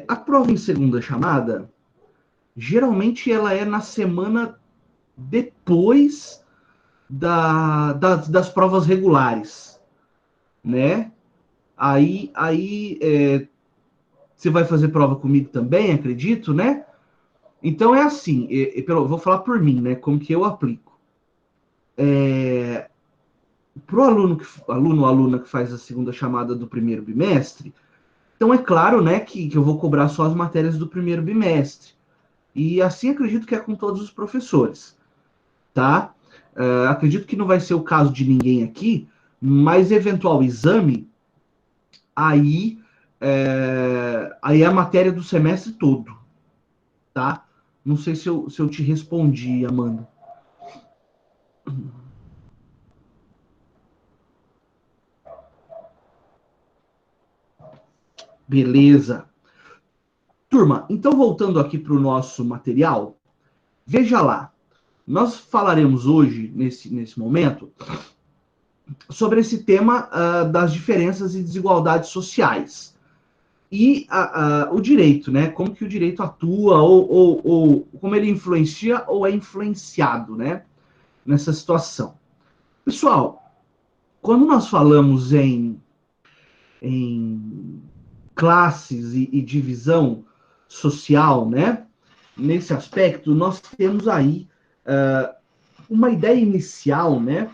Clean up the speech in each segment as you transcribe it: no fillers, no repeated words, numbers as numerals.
A prova em segunda chamada, geralmente ela é na semana depois das provas regulares, né? Aí você vai fazer prova comigo também, acredito, né? Então é assim, vou falar por mim, né? Como que eu aplico. Para o aluno ou aluna que faz a segunda chamada do primeiro bimestre, então é claro, né, que eu vou cobrar só as matérias do primeiro bimestre. E assim acredito que é com todos os professores, tá? Acredito que não vai ser o caso de ninguém aqui, mas eventual exame, aí aí é a matéria do semestre todo, tá? Não sei se eu te respondi, Amanda. Beleza. Turma, então voltando aqui para o nosso material, veja lá. Nós falaremos hoje, nesse momento, sobre esse tema das diferenças e desigualdades sociais. E o direito, né? Como que o direito atua, ou como ele influencia ou é influenciado, né? Nessa situação. Pessoal, quando nós falamos em classes e divisão social, né? Nesse aspecto, nós temos aí uma ideia inicial, né?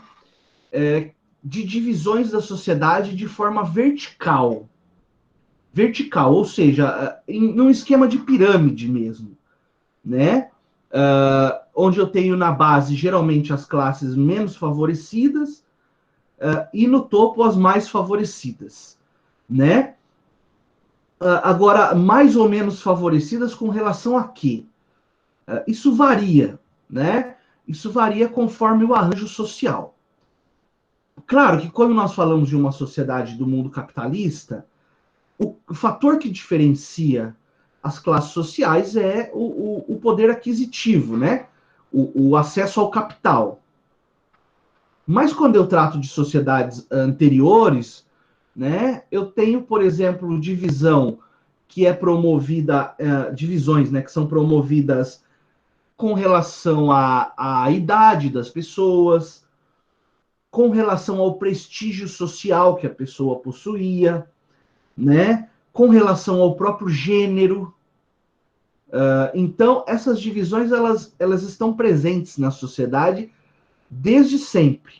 De divisões da sociedade de forma vertical. Vertical, ou seja, num esquema de pirâmide mesmo, né? Onde eu tenho na base geralmente as classes menos favorecidas e no topo as mais favorecidas, né? Agora, mais ou menos favorecidas com relação a quê? Isso varia, né? Isso varia conforme o arranjo social. Claro que quando nós falamos de uma sociedade do mundo capitalista, o fator que diferencia as classes sociais é o poder aquisitivo, né? O acesso ao capital. Mas quando eu trato de sociedades anteriores, né, eu tenho, por exemplo, divisão que é promovida, divisões, né, que são promovidas com relação à idade das pessoas, com relação ao prestígio social que a pessoa possuía, né, com relação ao próprio gênero. Então, essas divisões elas estão presentes na sociedade desde sempre.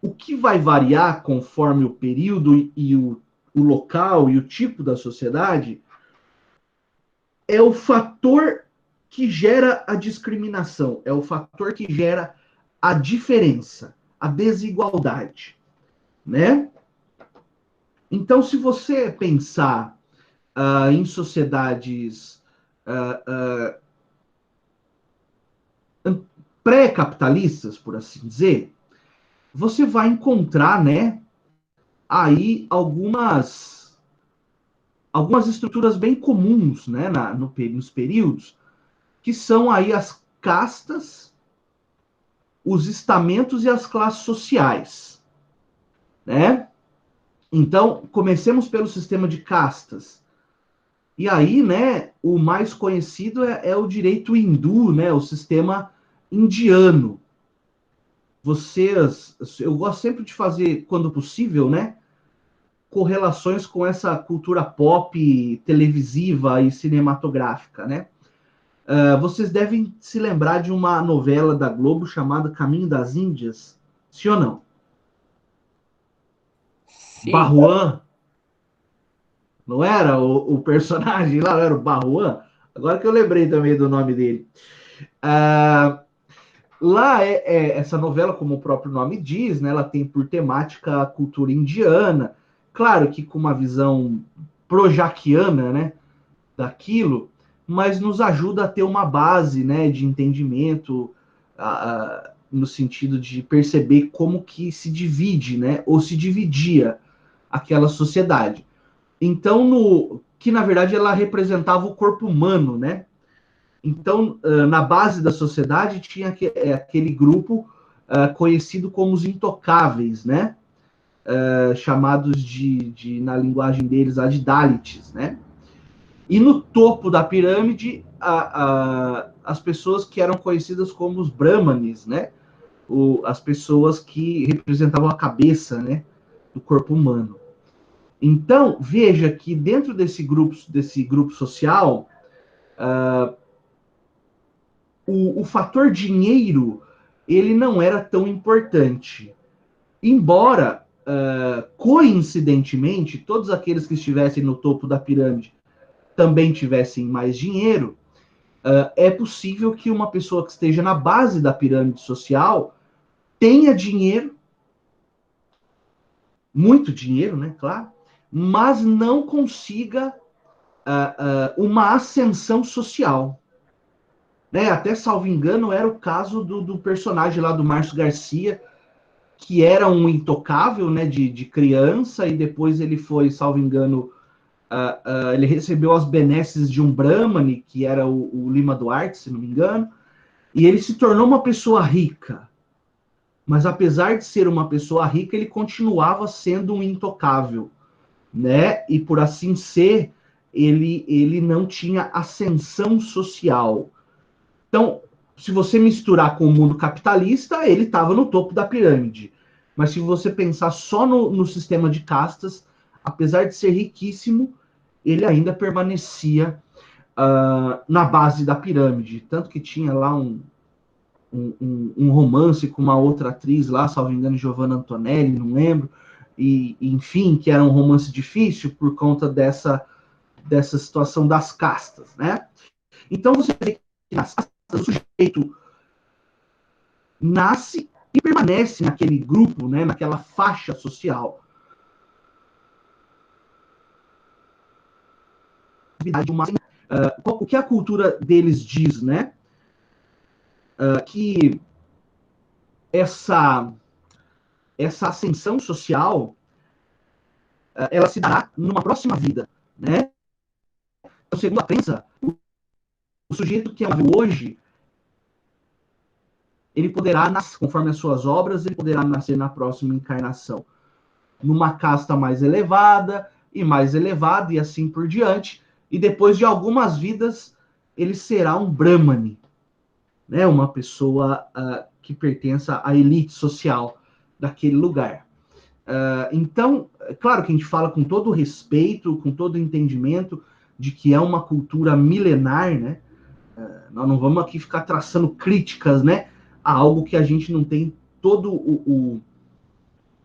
O que vai variar conforme o período e o local e o tipo da sociedade é o fator que gera a discriminação, é o fator que gera a diferença, a desigualdade, né? Então, se você pensar em sociedades pré-capitalistas, por assim dizer, você vai encontrar, né, aí algumas estruturas bem comuns, né, nos períodos, que são aí as castas, os estamentos e as classes sociais, né? Então, comecemos pelo sistema de castas. E aí, né, o mais conhecido é o direito hindu, né, o sistema indiano. Eu gosto sempre de fazer, quando possível, né, correlações com essa cultura pop televisiva e cinematográfica, né? Vocês devem se lembrar de uma novela da Globo chamada Caminho das Índias, sim ou não? Sim, Barruan, não era o personagem lá, não era o Barruan? Agora que eu lembrei também do nome dele. Ah, lá essa novela, como o próprio nome diz, né, ela tem por temática a cultura indiana, claro que com uma visão projaquiana, né, daquilo, mas nos ajuda a ter uma base, né, de entendimento, no sentido de perceber como que se divide, né, ou se dividia aquela sociedade. Então, que na verdade ela representava o corpo humano, né? Então, na base da sociedade tinha aquele grupo conhecido como os intocáveis, né? Chamados na linguagem deles, de Dalits, né? E no topo da pirâmide, as pessoas que eram conhecidas como os brahmanes, né? As pessoas que representavam a cabeça, né, do corpo humano. Então, veja que dentro desse grupo social, o fator dinheiro ele não era tão importante. Embora, coincidentemente, todos aqueles que estivessem no topo da pirâmide também tivessem mais dinheiro, é possível que uma pessoa que esteja na base da pirâmide social tenha dinheiro, muito dinheiro, né, claro, mas não consiga uma ascensão social. Né? Até, salvo engano, era o caso do personagem lá do Márcio Garcia, que era um intocável, né, de criança, e depois ele foi, salvo engano, ele recebeu as benesses de um Brahmane, que era o Lima Duarte, se não me engano, e ele se tornou uma pessoa rica. Mas apesar de ser uma pessoa rica, ele continuava sendo um intocável, né? E por assim ser, ele não tinha ascensão social. Então, se você misturar com o mundo capitalista, ele estava no topo da pirâmide. Mas se você pensar só no sistema de castas, apesar de ser riquíssimo, ele ainda permanecia na base da pirâmide. Tanto que tinha lá um romance com uma outra atriz lá, salvo engano, Giovanna Antonelli, não lembro. E, enfim, que era um romance difícil por conta dessa situação das castas, né? Então você vê que nas castas o sujeito nasce e permanece naquele grupo, né, naquela faixa social. O que a cultura deles diz, né? Que essa ascensão social ela se dará numa próxima vida, né? Então, segundo a crença, o sujeito que é um hoje, ele poderá nascer, conforme as suas obras, ele poderá nascer na próxima encarnação, numa casta mais elevada e mais elevada e assim por diante, e depois de algumas vidas ele será um brahmane, né? Uma pessoa que pertença à elite social daquele lugar. Então, é claro que a gente fala com todo o respeito, com todo o entendimento de que é uma cultura milenar, né? Nós não vamos aqui ficar traçando críticas, né, a algo que a gente não tem todo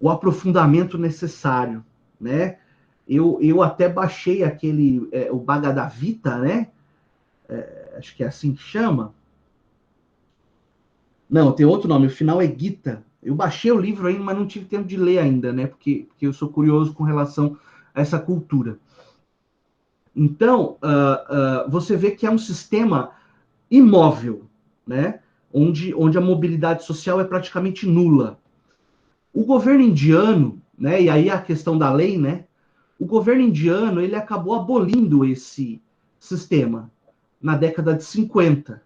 o aprofundamento necessário, né? Eu até baixei aquele, o Bhagavad Gita, né? Acho que é assim que chama. Não, tem outro nome, o final é Gita. Eu baixei o livro ainda, mas não tive tempo de ler ainda, né? Porque eu sou curioso com relação a essa cultura. Então, você vê que é um sistema imóvel, né? Onde a mobilidade social é praticamente nula. O governo indiano, né? E aí a questão da lei, né? O governo indiano ele acabou abolindo esse sistema na década de 50.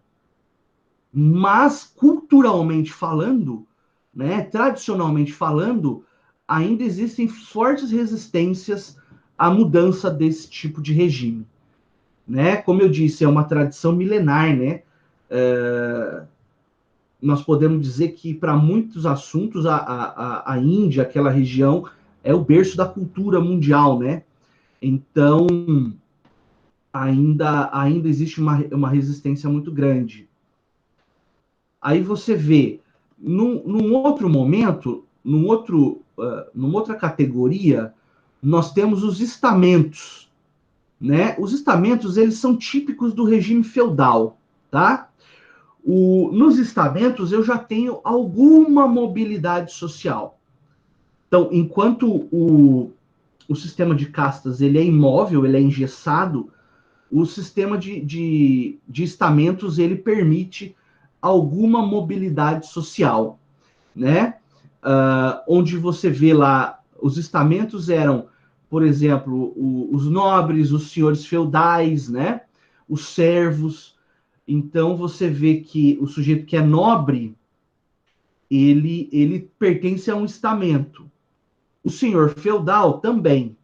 Mas culturalmente falando, né, tradicionalmente falando, ainda existem fortes resistências à mudança desse tipo de regime, né? Como eu disse, é uma tradição milenar, né? Nós podemos dizer que para muitos assuntos a Índia, aquela região, é o berço da cultura mundial, né? Então ainda existe uma resistência muito grande. Aí você vê, num outro momento, numa outra categoria, nós temos os estamentos, né? Os estamentos, eles são típicos do regime feudal, tá? Nos estamentos, eu já tenho alguma mobilidade social. Então, enquanto o sistema de castas ele é imóvel, ele é engessado, o sistema de estamentos ele permite alguma mobilidade social, né? Onde você vê lá, os estamentos eram, por exemplo, os nobres, os senhores feudais, né? Os servos. Então você vê que o sujeito que é nobre, ele pertence a um estamento. O senhor feudal também.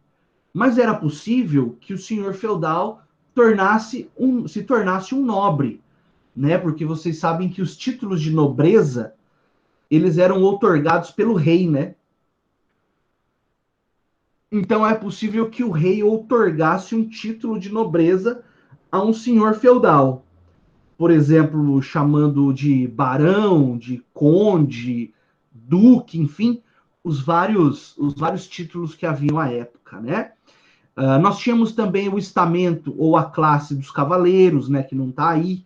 Mas era possível que o senhor feudal se tornasse um nobre, né? Porque vocês sabem que os títulos de nobreza, eles eram outorgados pelo rei, né? Então é possível que o rei outorgasse um título de nobreza a um senhor feudal. Por exemplo, chamando de barão, de conde, duque, enfim, os vários títulos que haviam à época, né? Nós tínhamos também o estamento ou a classe dos cavaleiros, né, que não está aí,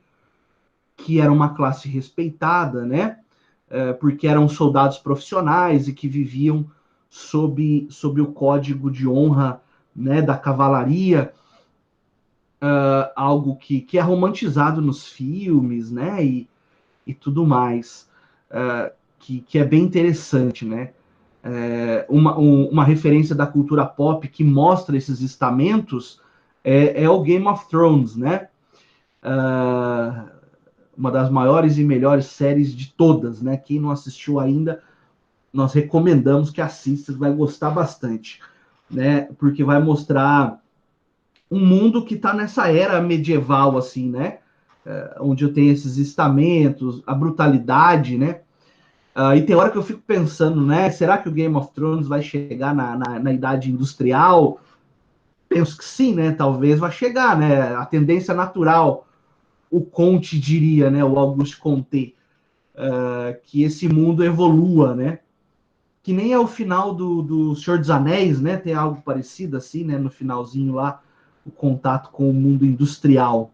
que era uma classe respeitada, né? Porque eram soldados profissionais e que viviam sob o código de honra, né, da cavalaria, algo que é romantizado nos filmes, né, e tudo mais, que é bem interessante, né? Uma referência da cultura pop que mostra esses estamentos é o Game of Thrones, né? Uma das maiores e melhores séries de todas, né? Quem não assistiu ainda, nós recomendamos que assista, vai gostar bastante, né? Porque vai mostrar um mundo que está nessa era medieval, assim, né? Onde eu tenho esses estamentos, a brutalidade, né? E tem hora que eu fico pensando, né? Será que o Game of Thrones vai chegar na idade industrial? Penso que sim, né? Talvez vai chegar, né? A tendência natural, o Conte diria, né? O Auguste Comte, que esse mundo evolua, né? Que nem é o final do Senhor dos Anéis, né? Tem algo parecido assim, né? No finalzinho lá, o contato com o mundo industrial.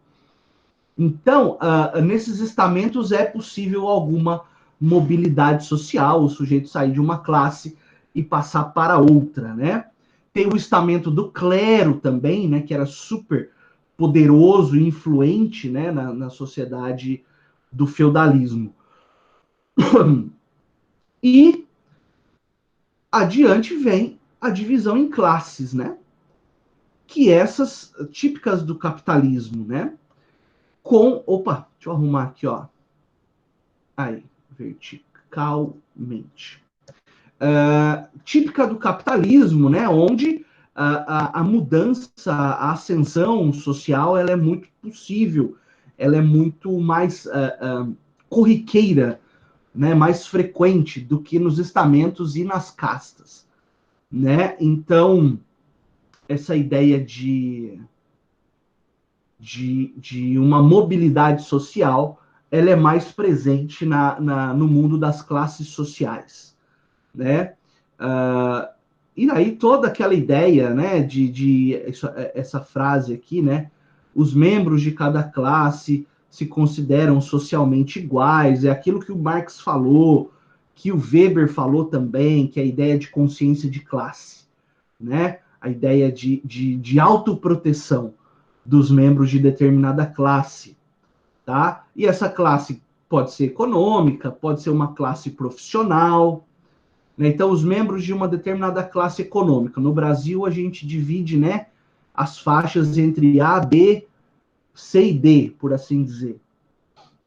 Então, nesses estamentos é possível alguma mobilidade social, o sujeito sair de uma classe e passar para outra, né? Tem o estamento do clero também, né? Que era super poderoso e influente, né? Na sociedade do feudalismo. E adiante vem a divisão em classes, né? Que essas típicas do capitalismo, né? Opa, deixa eu arrumar aqui, ó. Aí, verticalmente. Típica do capitalismo, né? Onde a mudança, a ascensão social, ela é muito possível, ela é muito mais corriqueira, né? Mais frequente do que nos estamentos e nas castas, né? Então, essa ideia de uma mobilidade social, ela é mais presente no mundo das classes sociais, né? E aí toda aquela ideia, né, essa frase aqui, né, os membros de cada classe se consideram socialmente iguais, é aquilo que o Marx falou, que o Weber falou também, que é a ideia de consciência de classe, né, a ideia de autoproteção dos membros de determinada classe, tá? E essa classe pode ser econômica, pode ser uma classe profissional, né? Então, os membros de uma determinada classe econômica. No Brasil, a gente divide, né, as faixas entre A, B, C e D, por assim dizer.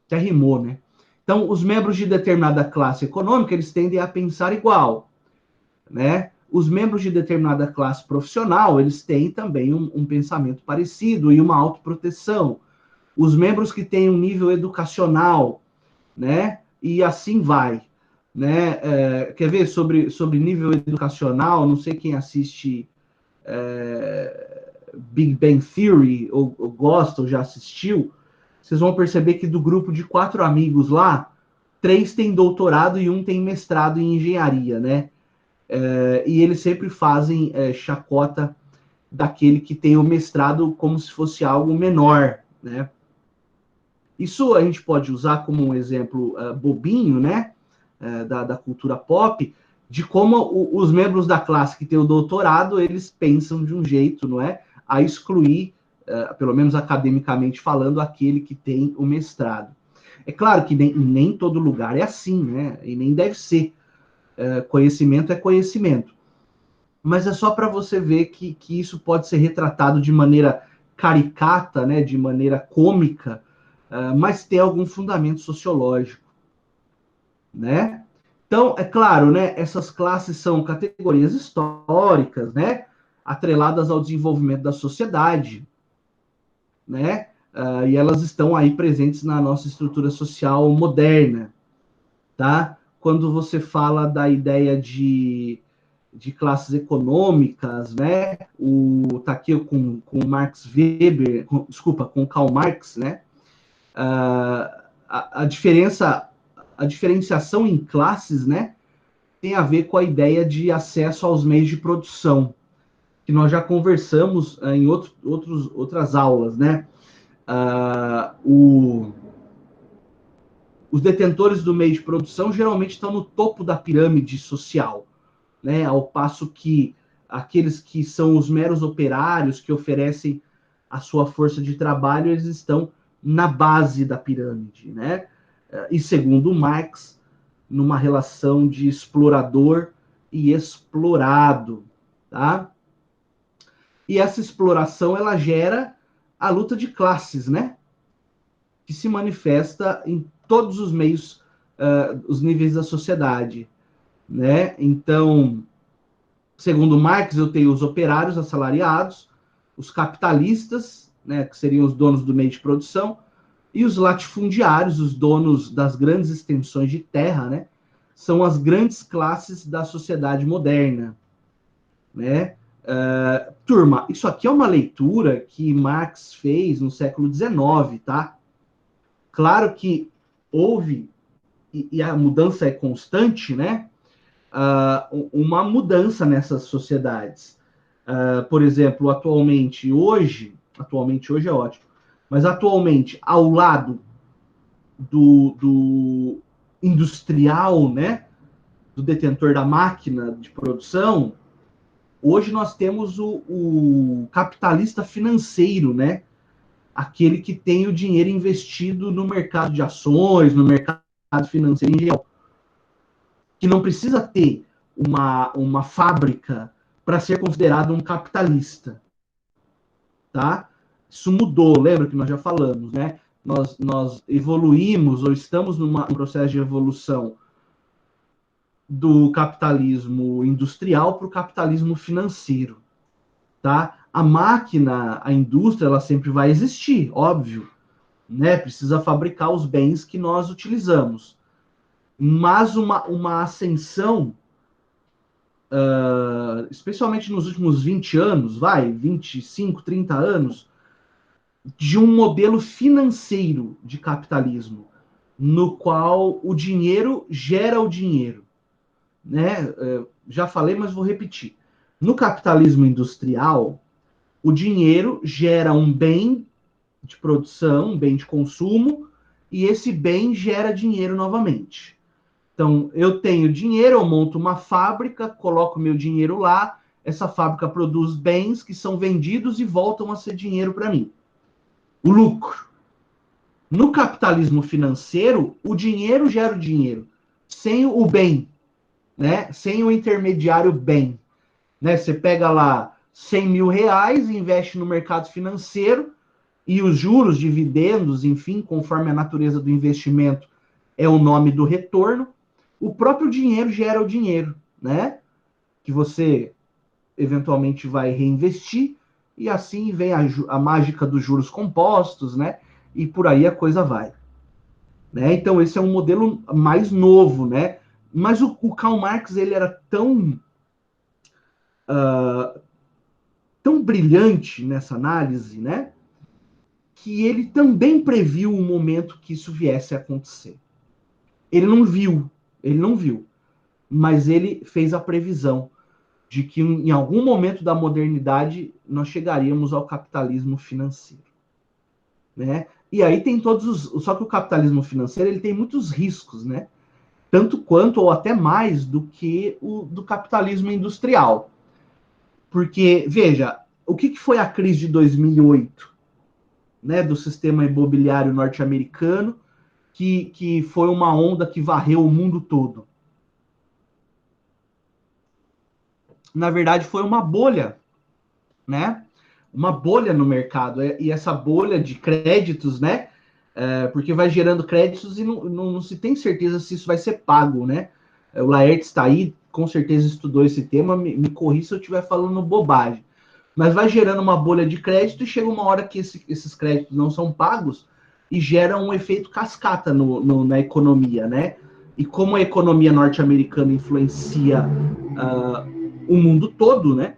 Até rimou, né? Então, os membros de determinada classe econômica, eles tendem a pensar igual, né? Os membros de determinada classe profissional, eles têm também um pensamento parecido e uma autoproteção. Os membros que têm um nível educacional, né? E assim vai, né? Quer ver sobre nível educacional? Não sei quem assiste Big Bang Theory ou gosta ou já assistiu. Vocês vão perceber que do grupo de 4 amigos lá, 3 têm doutorado e um tem mestrado em engenharia, né? E eles sempre fazem chacota daquele que tem o mestrado como se fosse algo menor, né? Isso a gente pode usar como um exemplo bobinho, né? Da cultura pop, de como os membros da classe que tem o doutorado, eles pensam de um jeito, não é? A excluir, pelo menos academicamente falando, aquele que tem o mestrado. É claro que nem todo lugar é assim, né? E nem deve ser. Conhecimento é conhecimento. Mas é só para você ver que isso pode ser retratado de maneira caricata, né? De maneira cômica, mas tem algum fundamento sociológico, né? Então, é claro, né, essas classes são categorias históricas, né, atreladas ao desenvolvimento da sociedade, né? E elas estão aí presentes na nossa estrutura social moderna, tá? Quando você fala da ideia de classes econômicas, né? Tá aqui com Max Weber, com Karl Marx, né? A diferenciação em classes, né? Tem a ver com a ideia de acesso aos meios de produção, que nós já conversamos em outras aulas, né? Os detentores do meio de produção geralmente estão no topo da pirâmide social, né? Ao passo que aqueles que são os meros operários que oferecem a sua força de trabalho, eles estão na base da pirâmide, né? E segundo Marx, numa relação de explorador e explorado, tá? E essa exploração, ela gera a luta de classes, né? Que se manifesta em todos os meios, os níveis da sociedade, né? Então, segundo Marx, eu tenho os operários assalariados, os capitalistas, né, que seriam os donos do meio de produção, e os latifundiários, os donos das grandes extensões de terra, né? São as grandes classes da sociedade moderna, né? Turma, isso aqui é uma leitura que Marx fez no século XIX, tá? Claro que houve, e a mudança é constante, né? Uma mudança nessas sociedades. Por exemplo, atualmente hoje é ótimo, mas atualmente, ao lado do industrial, né? Do detentor da máquina de produção, hoje nós temos o capitalista financeiro, né? Aquele que tem o dinheiro investido no mercado de ações, no mercado financeiro em geral, que não precisa ter uma fábrica para ser considerado um capitalista, tá? Isso mudou, lembra que nós já falamos, né? Nós evoluímos ou estamos num processo de evolução do capitalismo industrial para o capitalismo financeiro, tá? A máquina, a indústria, ela sempre vai existir, óbvio, né? Precisa fabricar os bens que nós utilizamos. Mas uma ascensão, especialmente nos últimos 20 anos, 25, 30 anos, de um modelo financeiro de capitalismo, no qual o dinheiro gera o dinheiro, né? Já falei, mas vou repetir. No capitalismo industrial, o dinheiro gera um bem de produção, um bem de consumo, e esse bem gera dinheiro novamente. Então, eu tenho dinheiro, eu monto uma fábrica, coloco meu dinheiro lá, essa fábrica produz bens que são vendidos e voltam a ser dinheiro para mim. O lucro. No capitalismo financeiro, o dinheiro gera o dinheiro, sem o bem, né? Sem o intermediário bem. Né? Você pega lá 100 mil reais, investe no mercado financeiro, e os juros, dividendos, enfim, conforme a natureza do investimento, é o nome do retorno. O próprio dinheiro gera o dinheiro, né? Que você eventualmente vai reinvestir, e assim vem a mágica dos juros compostos, né? E por aí a coisa vai. Né? Então, esse é um modelo mais novo, né? Mas o Karl Marx, ele era tão brilhante nessa análise, né? Que ele também previu o momento que isso viesse a acontecer. Ele não viu, mas ele fez a previsão de que em algum momento da modernidade nós chegaríamos ao capitalismo financeiro, né? E aí tem só que o capitalismo financeiro ele tem muitos riscos, né? Tanto quanto ou até mais do que o do capitalismo industrial. Porque, veja, o que foi a crise de 2008, né, do sistema imobiliário norte-americano, que foi uma onda que varreu o mundo todo? Na verdade, foi uma bolha, né? Uma bolha no mercado. E essa bolha de créditos, né? Porque vai gerando créditos e não se tem certeza se isso vai ser pago, né? O Laertes está aí, com certeza estudou esse tema, me corri se eu estiver falando bobagem. Mas vai gerando uma bolha de crédito e chega uma hora que esses créditos não são pagos e gera um efeito cascata na economia, né? E como a economia norte-americana influencia o mundo todo, né?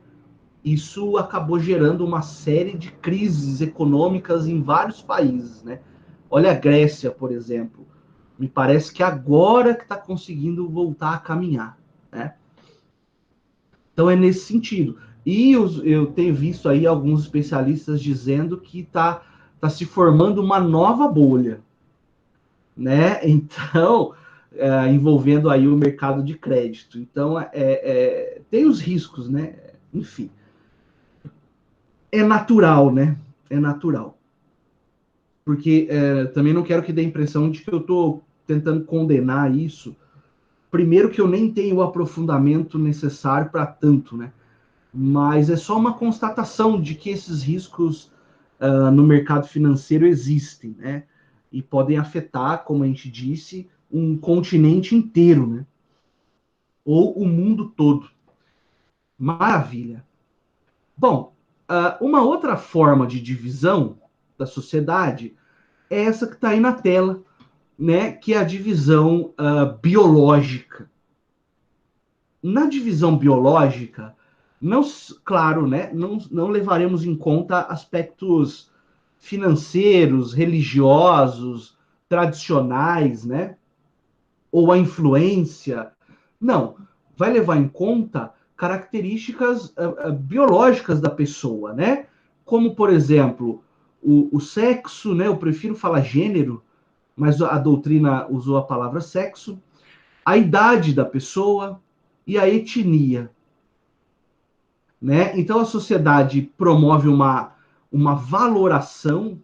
Isso acabou gerando uma série de crises econômicas em vários países, né? Olha a Grécia, por exemplo. Me parece que agora que está conseguindo voltar a caminhar, né? Então é nesse sentido. E eu tenho visto aí alguns especialistas dizendo que tá se formando uma nova bolha, né? Então, envolvendo aí o mercado de crédito. Então, tem os riscos, né? Enfim, é natural, né? É natural. Porque também não quero que dê a impressão de que eu estou tentando condenar isso. Primeiro que eu nem tenho o aprofundamento necessário para tanto, né? Mas é só uma constatação de que esses riscos no mercado financeiro existem, né? E podem afetar, como a gente disse, um continente inteiro, né? Ou o mundo todo. Maravilha. Bom, uma outra forma de divisão da sociedade é essa que está aí na tela, né? Que é a divisão biológica. Na divisão biológica, não, claro, né, não levaremos em conta aspectos financeiros, religiosos, tradicionais, né, ou a influência. Não, vai levar em conta características biológicas da pessoa, né? Como, por exemplo, o sexo, né? Eu prefiro falar gênero, mas a doutrina usou a palavra sexo, a idade da pessoa e a etnia, né? Então a sociedade promove uma valoração,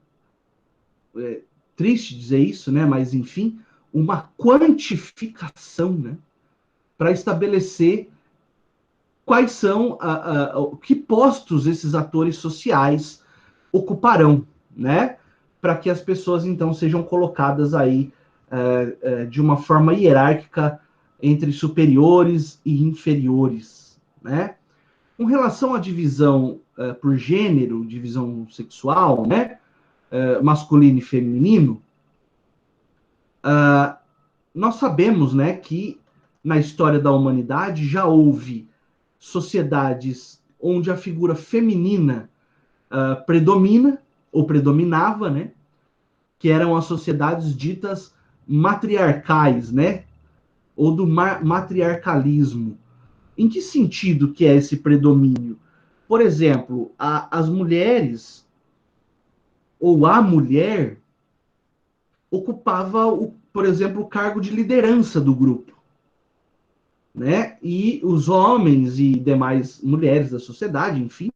triste dizer isso, né? Mas enfim, uma quantificação, né? Para estabelecer quais são que postos esses atores sociais ocuparão, né? Para que as pessoas então sejam colocadas aí de uma forma hierárquica entre superiores e inferiores, né? Com relação à divisão por gênero, divisão sexual, né? Masculino e feminino, nós sabemos, né, que na história da humanidade já houve sociedades onde a figura feminina predomina ou predominava, né? Que eram as sociedades ditas matriarcais, né? Ou do matriarcalismo. Em que sentido que é esse predomínio? Por exemplo, as mulheres ou a mulher ocupava, por exemplo, o cargo de liderança do grupo, né? E os homens e demais mulheres da sociedade, enfim,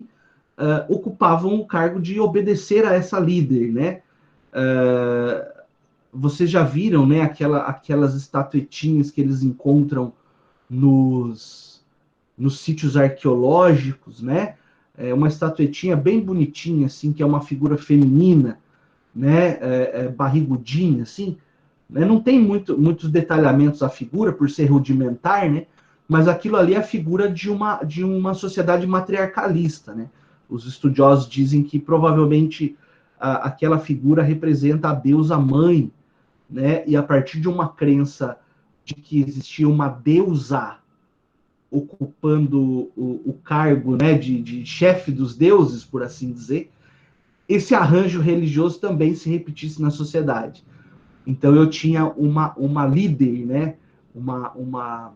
ocupavam o cargo de obedecer a essa líder, né? Vocês já viram, né, aquelas estatuetinhas que eles encontram nos sítios arqueológicos, né? É uma estatuetinha bem bonitinha, assim, que é uma figura feminina, né? Barrigudinha, assim. Né? Não tem muitos detalhamentos a figura, por ser rudimentar, né? Mas aquilo ali é a figura de uma sociedade matriarcalista, né? Os estudiosos dizem que provavelmente aquela figura representa a deusa mãe, né? E a partir de uma crença de que existia uma deusa ocupando o cargo, né, de chefe dos deuses, por assim dizer, esse arranjo religioso também se repetisse na sociedade. Então eu tinha uma líder, né, uma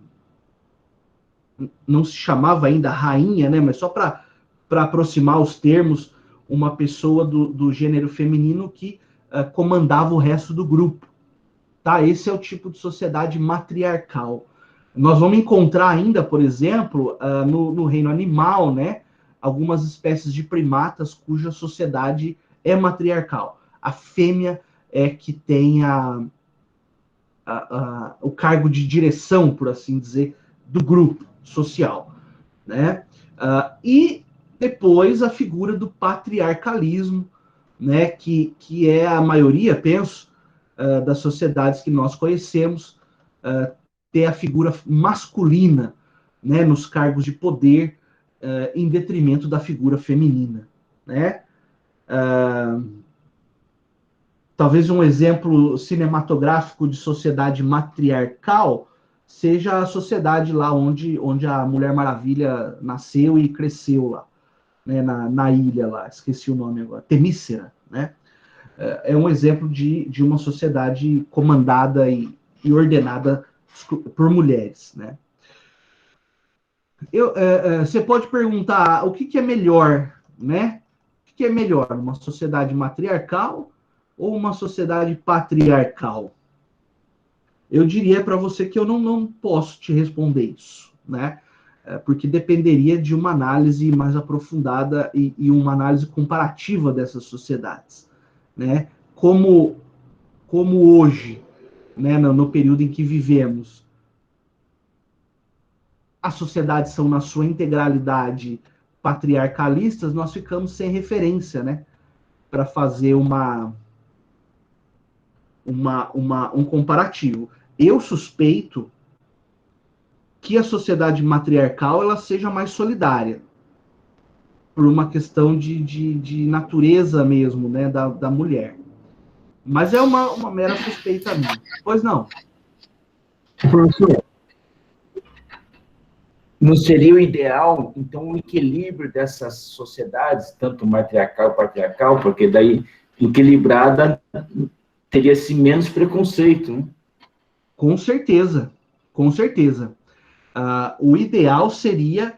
não se chamava ainda rainha, né, mas só para aproximar os termos, uma pessoa do gênero feminino que comandava o resto do grupo. Tá? Esse é o tipo de sociedade matriarcal. Nós vamos encontrar ainda, por exemplo, no reino animal, né, algumas espécies de primatas cuja sociedade é matriarcal. A fêmea é que tem o cargo de direção, por assim dizer, do grupo social, né? E depois a figura do patriarcalismo, né? Que é a maioria, penso, das sociedades que nós conhecemos, ter a figura masculina, né? Nos cargos de poder, em detrimento da figura feminina, né? Talvez um exemplo cinematográfico de sociedade matriarcal seja a sociedade lá onde a Mulher Maravilha nasceu e cresceu lá, né, na ilha lá, esqueci o nome agora, Temícera, né? É um exemplo de uma sociedade comandada e ordenada por mulheres, né? Você pode perguntar o que é melhor, né? O que é melhor, uma sociedade matriarcal ou uma sociedade patriarcal? Eu diria para você que eu não posso te responder isso, né? Porque dependeria de uma análise mais aprofundada e uma análise comparativa dessas sociedades, né? Como hoje, né, no período em que vivemos, as sociedades são na sua integralidade patriarcalistas, nós ficamos sem referência, né, para fazer um comparativo. Eu suspeito que a sociedade matriarcal ela seja mais solidária, por uma questão de natureza mesmo, né, da mulher. Mas é uma mera suspeita minha. Pois não. Professor, não seria o ideal, então, o equilíbrio dessas sociedades, tanto matriarcal e patriarcal, porque daí, equilibrada, teria-se menos preconceito, né? Com certeza, com certeza. O ideal seria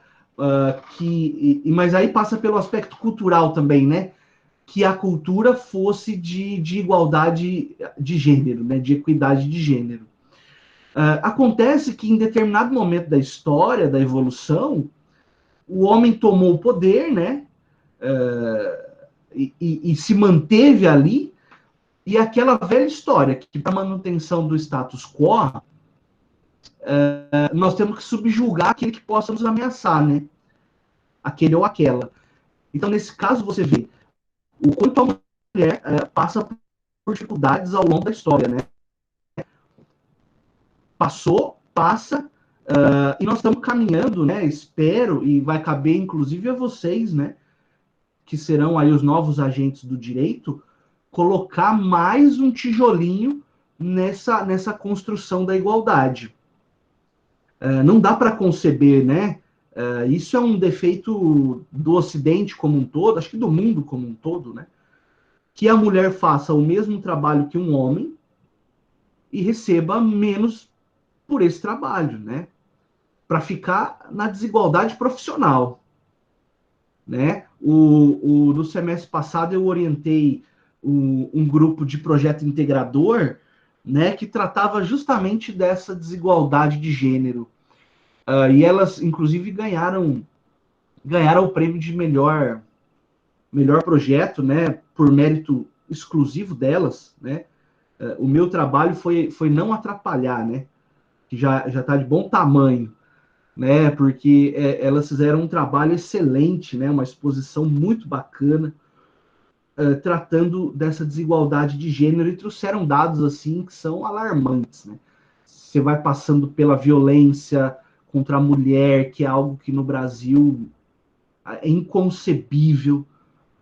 mas aí passa pelo aspecto cultural também, né? Que a cultura fosse de igualdade de gênero, né? De equidade de gênero. Acontece que em determinado momento da história, da evolução, o homem tomou o poder, né? E se manteve ali, e aquela velha história que para manutenção do status quo, nós temos que subjugar aquele que possa nos ameaçar, né? Aquele ou aquela. Então, nesse caso, você vê o quanto a mulher passa por dificuldades ao longo da história, né? Passou, passa, e nós estamos caminhando, né? Espero, e vai caber inclusive a vocês, né? Que serão aí os novos agentes do direito, colocar mais um tijolinho nessa construção da igualdade. Não dá para conceber, né? Isso é um defeito do Ocidente como um todo, acho que do mundo como um todo, né? Que a mulher faça o mesmo trabalho que um homem e receba menos por esse trabalho, né? Para ficar na desigualdade profissional, né? No semestre passado eu orientei um grupo de projeto integrador, né? Que tratava justamente dessa desigualdade de gênero. E elas, inclusive, ganharam o prêmio de melhor projeto, né? Por mérito exclusivo delas, né? O meu trabalho foi não atrapalhar, né? Que já está de bom tamanho, né? Porque elas fizeram um trabalho excelente, né? Uma exposição muito bacana, tratando dessa desigualdade de gênero e trouxeram dados assim que são alarmantes, né? Você vai passando pela violência contra a mulher, que é algo que no Brasil é inconcebível,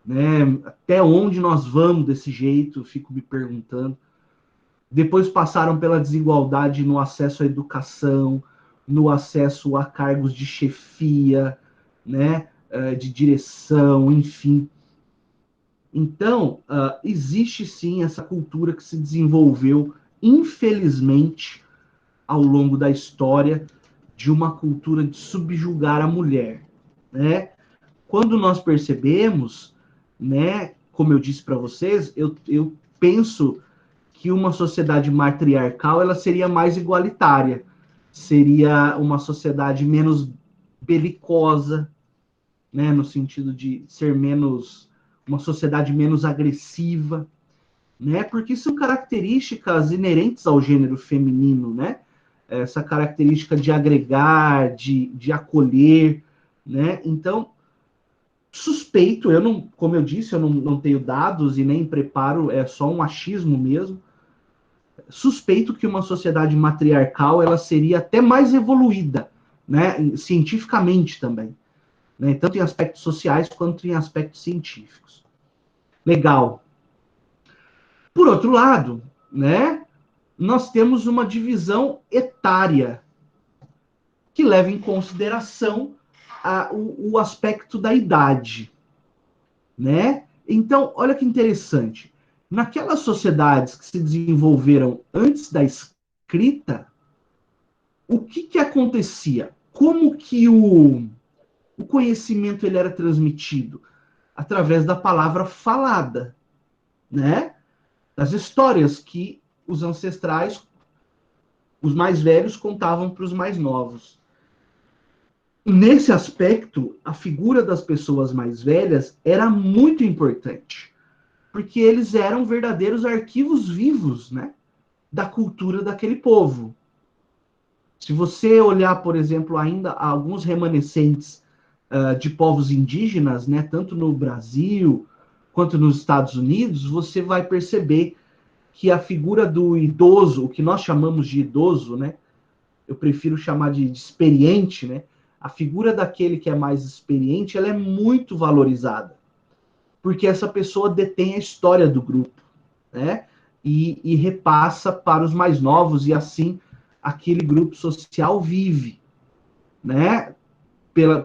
né? Até onde nós vamos desse jeito, fico me perguntando. Depois passaram pela desigualdade no acesso à educação, no acesso a cargos de chefia, né? De direção, enfim. Então, existe sim essa cultura que se desenvolveu, infelizmente, ao longo da história, de uma cultura de subjugar a mulher, né? Quando nós percebemos, né, como eu disse para vocês, eu penso que uma sociedade matriarcal ela seria mais igualitária, seria uma sociedade menos belicosa, né, no sentido de ser menos uma sociedade menos agressiva, né? Porque são características inerentes ao gênero feminino, né? Essa característica de agregar, de acolher, né? Então, suspeito, eu não, como eu disse, eu não tenho dados e nem preparo, é só um achismo mesmo. Suspeito que uma sociedade matriarcal ela seria até mais evoluída, né? Cientificamente também. né? Tanto em aspectos sociais quanto em aspectos científicos. Legal. Por outro lado, né, nós temos uma divisão etária que leva em consideração o aspecto da idade, né? Então, olha que interessante. Naquelas sociedades que se desenvolveram antes da escrita, o que acontecia? Como que o conhecimento ele era transmitido? Através da palavra falada, né? Das histórias que os ancestrais, os mais velhos, contavam para os mais novos. Nesse aspecto, a figura das pessoas mais velhas era muito importante, porque eles eram verdadeiros arquivos vivos, né, da cultura daquele povo. Se você olhar, por exemplo, ainda alguns remanescentes de povos indígenas, né, tanto no Brasil quanto nos Estados Unidos, você vai perceber que a figura do idoso, o que nós chamamos de idoso, né, eu prefiro chamar de experiente, né, a figura daquele que é mais experiente, ela é muito valorizada, porque essa pessoa detém a história do grupo, né, e repassa para os mais novos, e assim aquele grupo social vive, né,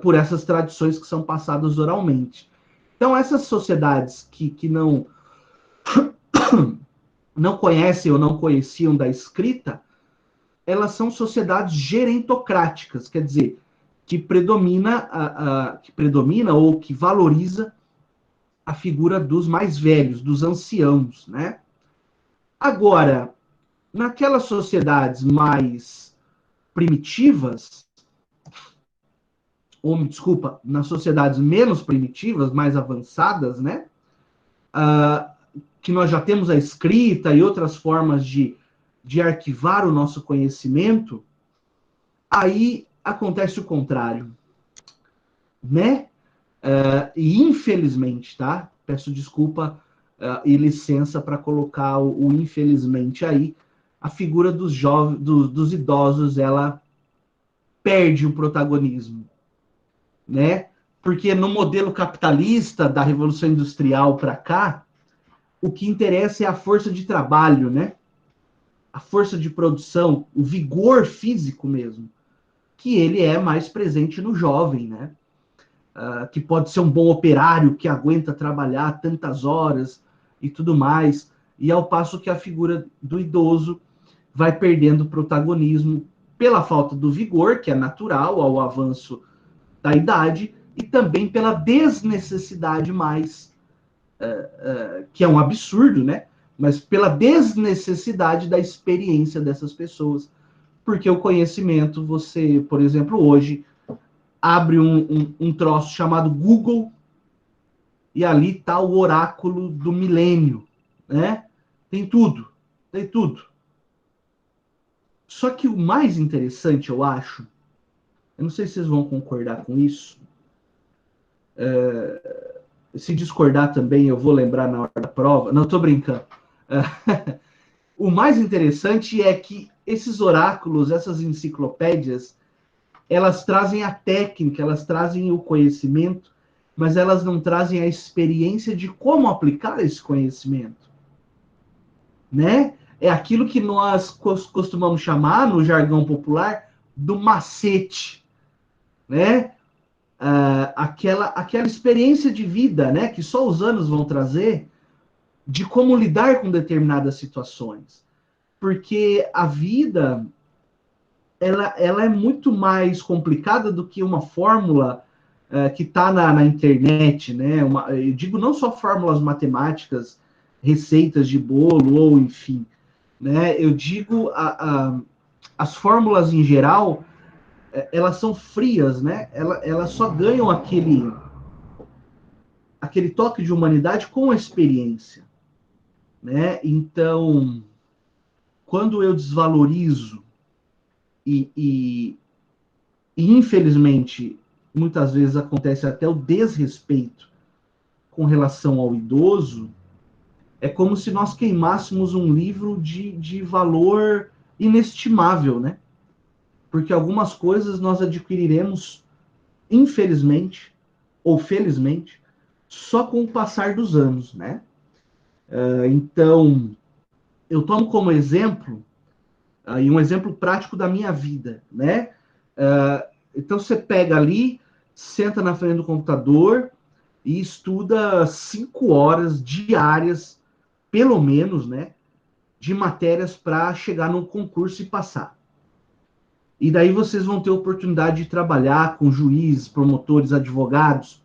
por essas tradições que são passadas oralmente. Então, essas sociedades que não conhecem ou não conheciam da escrita, elas são sociedades gerentocráticas, quer dizer, que predomina ou que valoriza a figura dos mais velhos, dos anciãos, né? Agora, naquelas sociedades mais primitivas, ou desculpa, nas sociedades menos primitivas, mais avançadas, né? Que nós já temos a escrita e outras formas de arquivar o nosso conhecimento, aí acontece o contrário, né? E infelizmente, tá? Peço desculpa e licença para colocar o infelizmente aí, a figura dos jovens, dos idosos, ela perde o protagonismo, né? Porque no modelo capitalista da Revolução Industrial para cá, o que interessa é a força de trabalho, né? A força de produção, o vigor físico mesmo, que ele é mais presente no jovem, né? Que pode ser um bom operário que aguenta trabalhar tantas horas e tudo mais, e ao passo que a figura do idoso vai perdendo protagonismo pela falta do vigor, que é natural ao avanço da idade, e também pela desnecessidade mais, que é um absurdo, né? Mas pela desnecessidade da experiência dessas pessoas. Porque o conhecimento, você, por exemplo, hoje, abre um troço chamado Google e ali está o oráculo do milênio, né? Tem tudo, tem tudo. Só que o mais interessante, eu acho, eu não sei se vocês vão concordar com isso, se discordar também eu vou lembrar na hora da prova, não, estou brincando. O mais interessante é que esses oráculos, essas enciclopédias, elas trazem a técnica, elas trazem o conhecimento, mas elas não trazem a experiência de como aplicar esse conhecimento, né? É aquilo que nós costumamos chamar, no jargão popular, do macete, né? Aquela experiência de vida, né? Que só os anos vão trazer, de como lidar com determinadas situações. Porque a vida, ela é muito mais complicada do que uma fórmula que está na internet, né? Eu digo não só fórmulas matemáticas, receitas de bolo, ou enfim, né? Eu digo as fórmulas em geral, elas são frias, né? Elas só ganham aquele toque de humanidade com a experiência, né? Então, quando eu desvalorizo e infelizmente, muitas vezes acontece até o desrespeito com relação ao idoso, é como se nós queimássemos um livro de valor inestimável, né? Porque algumas coisas nós adquiriremos, infelizmente, ou felizmente, só com o passar dos anos, né? Então, eu tomo como exemplo, e um exemplo prático da minha vida, né? Então, você pega ali, senta na frente do computador e estuda 5 horas diárias, pelo menos, né? De matérias para chegar no concurso e passar. E daí vocês vão ter oportunidade de trabalhar com juízes, promotores, advogados,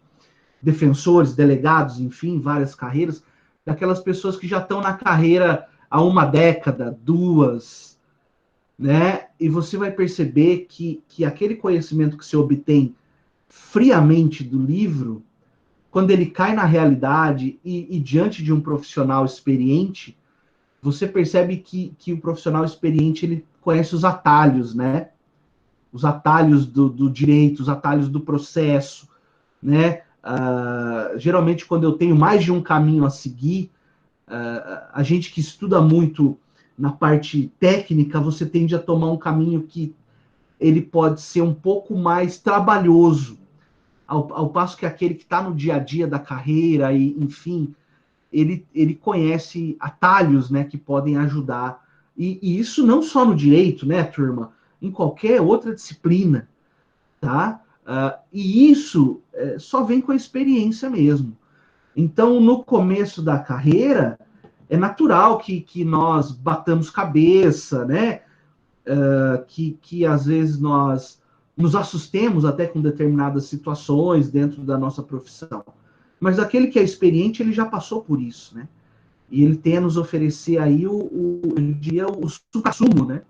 defensores, delegados, enfim, várias carreiras, daquelas pessoas que já estão na carreira há uma década, duas, né? E você vai perceber que aquele conhecimento que você obtém friamente do livro, quando ele cai na realidade e diante de um profissional experiente, você percebe que o profissional experiente ele conhece os atalhos, né? Os atalhos do direito, os atalhos do processo, né? Geralmente, quando eu tenho mais de um caminho a seguir, a gente que estuda muito na parte técnica, você tende a tomar um caminho que ele pode ser um pouco mais trabalhoso, ao passo que aquele que está no dia a dia da carreira, e enfim, ele conhece atalhos, né, que podem ajudar. E isso não só no direito, né, turma? Em qualquer outra disciplina, tá? E isso só vem com a experiência mesmo. Então, no começo da carreira, é natural que nós batamos cabeça, né? Que às vezes nós nos assustemos até com determinadas situações dentro da nossa profissão. Mas aquele que é experiente, ele já passou por isso, né? E ele tem a nos oferecer aí eu diria, o supra-sumo, né?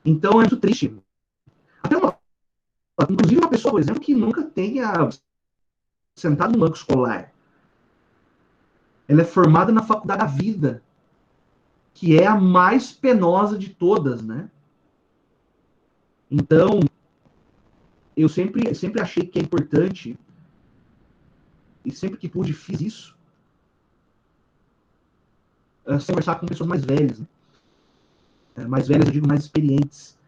Então é muito triste. Até inclusive uma pessoa, por exemplo, que nunca tenha sentado no banco escolar. Ela é formada na faculdade da vida, que é a mais penosa de todas, né? Então, eu sempre achei que é importante, e sempre que pude fiz isso, conversar com pessoas mais velhas, né? Mais velhas, eu digo mais experientes.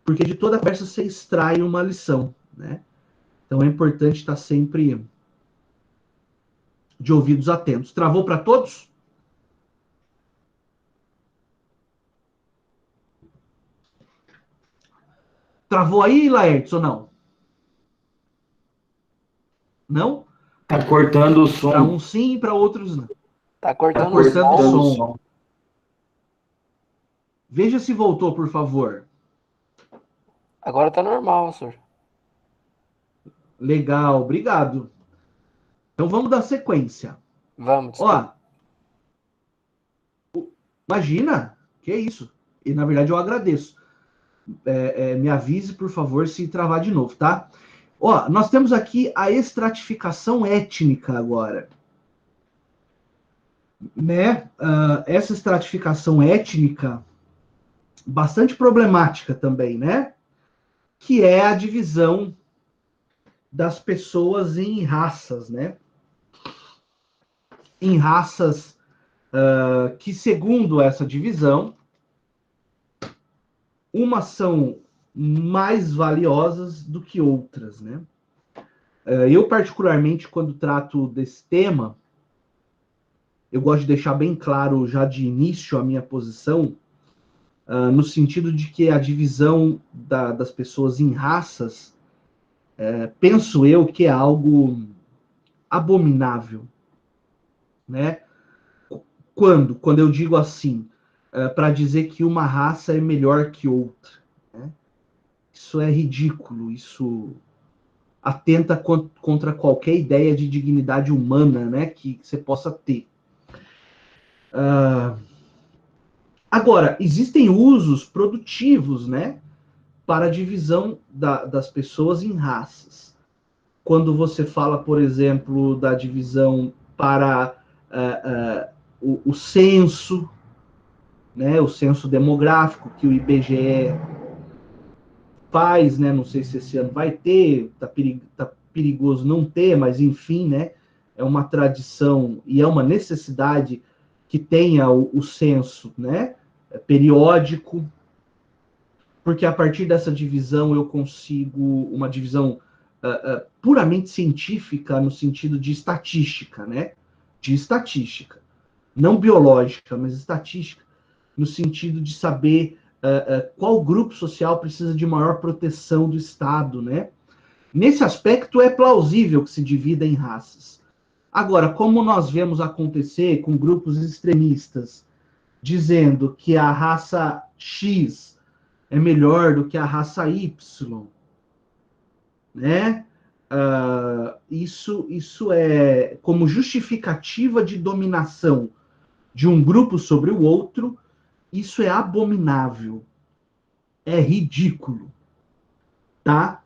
Porque de toda conversa você extrai uma lição, né? Então é importante estar sempre de ouvidos atentos. Travou para todos? Travou aí, Laertes, ou não? Não? Tá cortando o Para som. uns sim, para outros não. Tá Tá cortando o cortando o som. som. Veja se voltou, por favor. Agora tá normal, senhor. Legal, obrigado. Então vamos dar sequência. Vamos, Ó, desculpa. imagina, que é isso. E na verdade eu agradeço. Me avise, por favor, se travar de novo, tá? Ó, nós temos aqui a estratificação étnica agora. Né? Essa estratificação étnica, bastante problemática também, né? Que é a divisão das pessoas em raças, né? Em raças que, segundo essa divisão, umas são mais valiosas do que outras, né? Eu, particularmente, quando trato desse tema, eu gosto de deixar bem claro já de início a minha posição, no sentido de que a divisão das pessoas em raças, penso eu que é algo abominável, né? Quando eu digo assim, para dizer que uma raça é melhor que outra, né? Isso é ridículo, isso atenta contra qualquer ideia de dignidade humana, né, que você possa ter. Agora, existem usos produtivos, né, para a divisão das pessoas em raças. Quando você fala, por exemplo, da divisão para o censo, né, o censo demográfico que o IBGE faz, né, não sei se esse ano vai ter, tá perigoso não ter, mas enfim, né, é uma tradição e é uma necessidade que tenha o censo, né, periódico, porque a partir dessa divisão eu consigo uma divisão puramente científica no sentido de estatística, né? De estatística. Não biológica, mas estatística, no sentido de saber qual grupo social precisa de maior proteção do Estado, né? Nesse aspecto, é plausível que se divida em raças. Agora, como nós vemos acontecer com grupos extremistas dizendo que a raça X é melhor do que a raça Y, né? Isso é como justificativa de dominação de um grupo sobre o outro, isso é abominável, é ridículo, tá?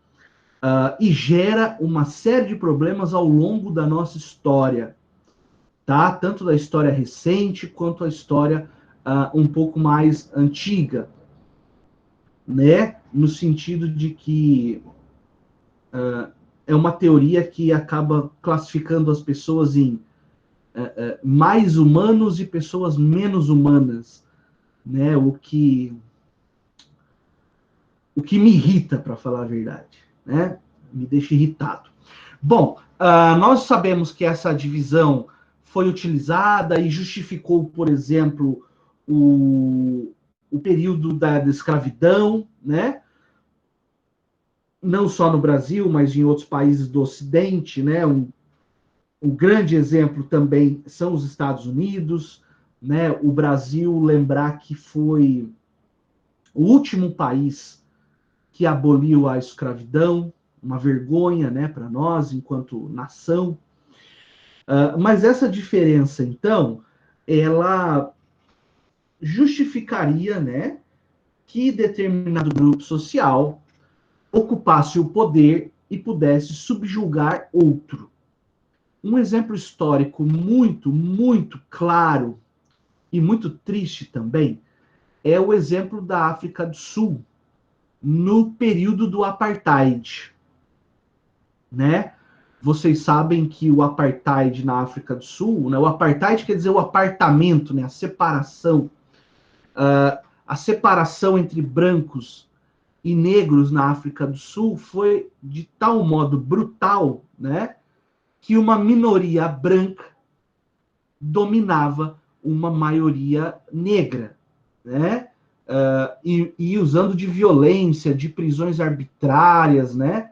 E gera uma série de problemas ao longo da nossa história, tá? Tanto da história recente quanto a história um pouco mais antiga, né? No sentido de que é uma teoria que acaba classificando as pessoas em mais humanos e pessoas menos humanas, né? O que me irrita, para falar a verdade, né? Me deixa irritado. Bom, nós sabemos que essa divisão foi utilizada e justificou, por exemplo, o período da escravidão, né? Não só no Brasil, mas em outros países do Ocidente, né? Um grande exemplo também são os Estados Unidos, né? O Brasil, lembrar que foi o último país que aboliu a escravidão, uma vergonha, né, para nós enquanto nação. Mas essa diferença, então, ela justificaria, né, que determinado grupo social ocupasse o poder e pudesse subjugar outro. Um exemplo histórico muito, muito claro e muito triste também é o exemplo da África do Sul no período do apartheid, né? Vocês sabem que o apartheid na África do Sul, né? O apartheid quer dizer o apartamento, né? A separação entre brancos e negros na África do Sul foi de tal modo brutal, né? Que uma minoria branca dominava uma maioria negra, né? E usando de violência, de prisões arbitrárias, né?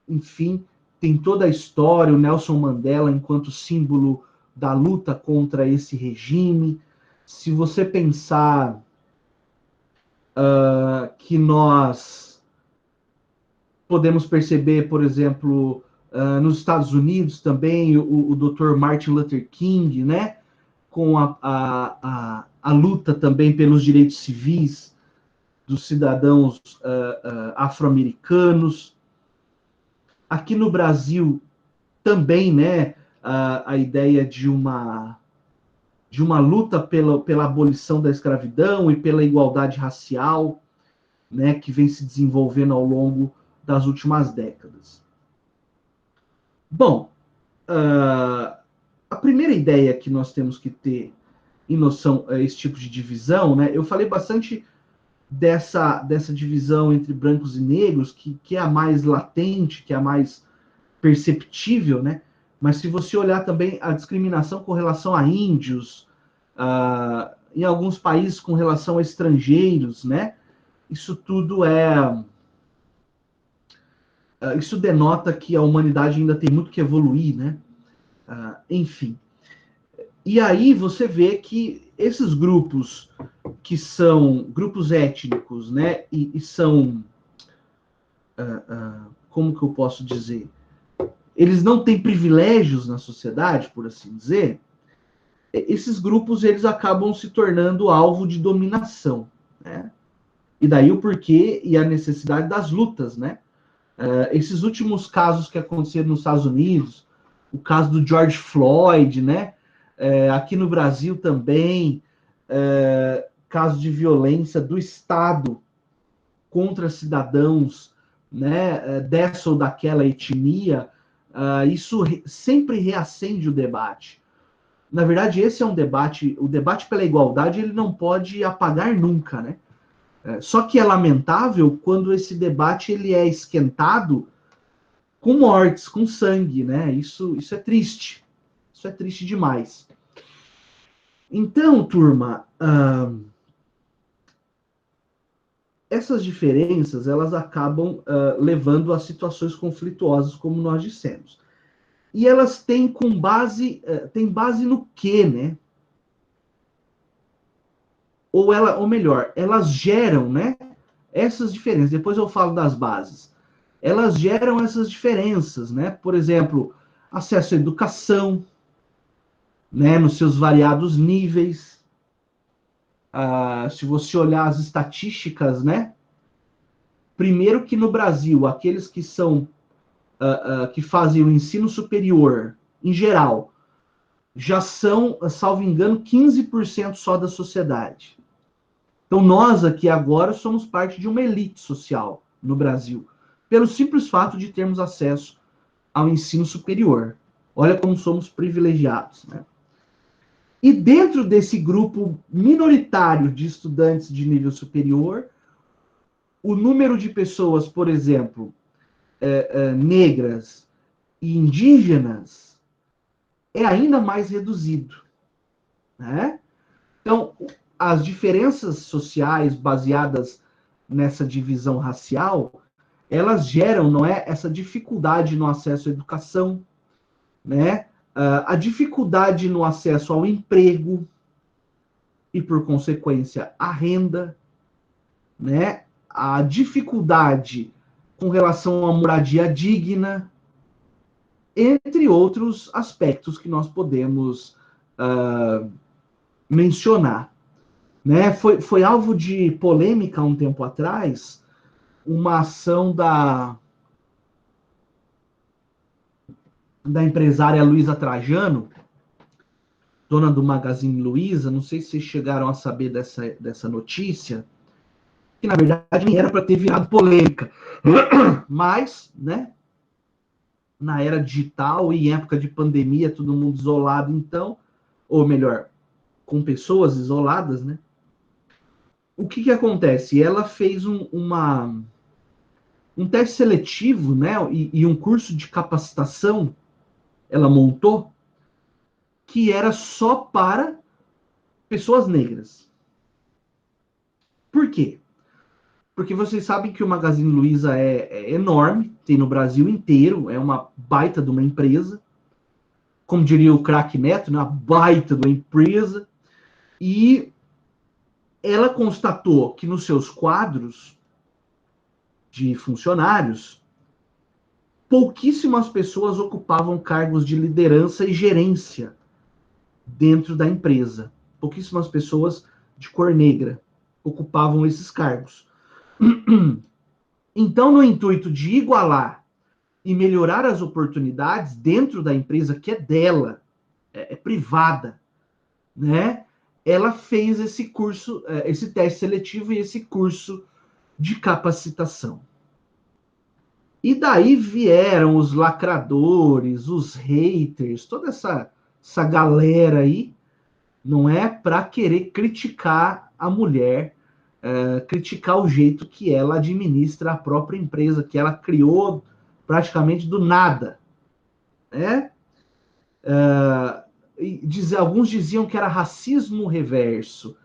Enfim, tem toda a história, o Nelson Mandela enquanto símbolo da luta contra esse regime. Se você pensar que nós podemos perceber, por exemplo, nos Estados Unidos também, o Dr. Martin Luther King, né? Com a luta também pelos direitos civis dos cidadãos afro-americanos. Aqui no Brasil também, né, a ideia de uma luta pela abolição da escravidão e pela igualdade racial, né, que vem se desenvolvendo ao longo das últimas décadas. Bom, a primeira ideia que nós temos que ter em noção a esse tipo de divisão, né, eu falei bastante dessa divisão entre brancos e negros, que é a mais latente, que é a mais perceptível, né? Mas se você olhar também a discriminação com relação a índios, em alguns países com relação a estrangeiros, né? Isso tudo isso denota que a humanidade ainda tem muito que evoluir, né? Enfim. E aí você vê que esses grupos que são grupos étnicos, né? E são, como que eu posso dizer? Eles não têm privilégios na sociedade, por assim dizer. Esses grupos eles acabam se tornando alvo de dominação, né? E daí o porquê e a necessidade das lutas, né? Esses últimos casos que aconteceram nos Estados Unidos, o caso do George Floyd, né? Aqui no Brasil também, casos de violência do Estado contra cidadãos, né? Dessa ou daquela etnia, isso sempre reacende o debate. Na verdade, esse é um debate, o debate pela igualdade, ele não pode apagar nunca, né? Só que é lamentável quando esse debate ele é esquentado com mortes, com sangue, né? Isso é triste. Isso é triste demais. Então, turma, essas diferenças, elas acabam levando a situações conflituosas, como nós dissemos. E elas têm têm base no quê, né? Ou melhor, elas geram, né? Essas diferenças. Depois eu falo das bases. Elas geram essas diferenças, né? Por exemplo, acesso à educação, né? Nos seus variados níveis. Se você olhar as estatísticas, né? Primeiro que no Brasil, aqueles que são que fazem o ensino superior, em geral, já são, salvo engano, 15% só da sociedade. Então, nós aqui agora somos parte de uma elite social no Brasil, pelo simples fato de termos acesso ao ensino superior. Olha como somos privilegiados, né? E dentro desse grupo minoritário de estudantes de nível superior, o número de pessoas, por exemplo, negras e indígenas é ainda mais reduzido, né? Então, as diferenças sociais baseadas nessa divisão racial, elas geram, não é, essa dificuldade no acesso à educação, né? A dificuldade no acesso ao emprego e, por consequência, à renda, né? A dificuldade com relação à moradia digna, entre outros aspectos que nós podemos mencionar. Né? Foi alvo de polêmica um tempo atrás uma ação da empresária Luísa Trajano, dona do Magazine Luiza, não sei se vocês chegaram a saber dessa notícia, que na verdade nem era para ter virado polêmica, mas, né, na era digital e em época de pandemia, todo mundo isolado, então, ou melhor, com pessoas isoladas, né? O que acontece? Ela fez um teste seletivo, né, e um curso de capacitação, ela montou, que era só para pessoas negras. Por quê? Porque vocês sabem que o Magazine Luiza é enorme, tem no Brasil inteiro, é uma baita de uma empresa, como diria o craque Neto, né, uma baita de uma empresa, e ela constatou que nos seus quadros de funcionários, pouquíssimas pessoas ocupavam cargos de liderança e gerência dentro da empresa. Pouquíssimas pessoas de cor negra ocupavam esses cargos. Então, no intuito de igualar e melhorar as oportunidades dentro da empresa que é dela, é privada, né? Ela fez esse curso, esse teste seletivo e esse curso de capacitação. E daí vieram os lacradores, os haters, toda essa galera aí, não é, para querer criticar a mulher, criticar o jeito que ela administra a própria empresa, que ela criou praticamente do nada, né? Alguns diziam que era racismo reverso.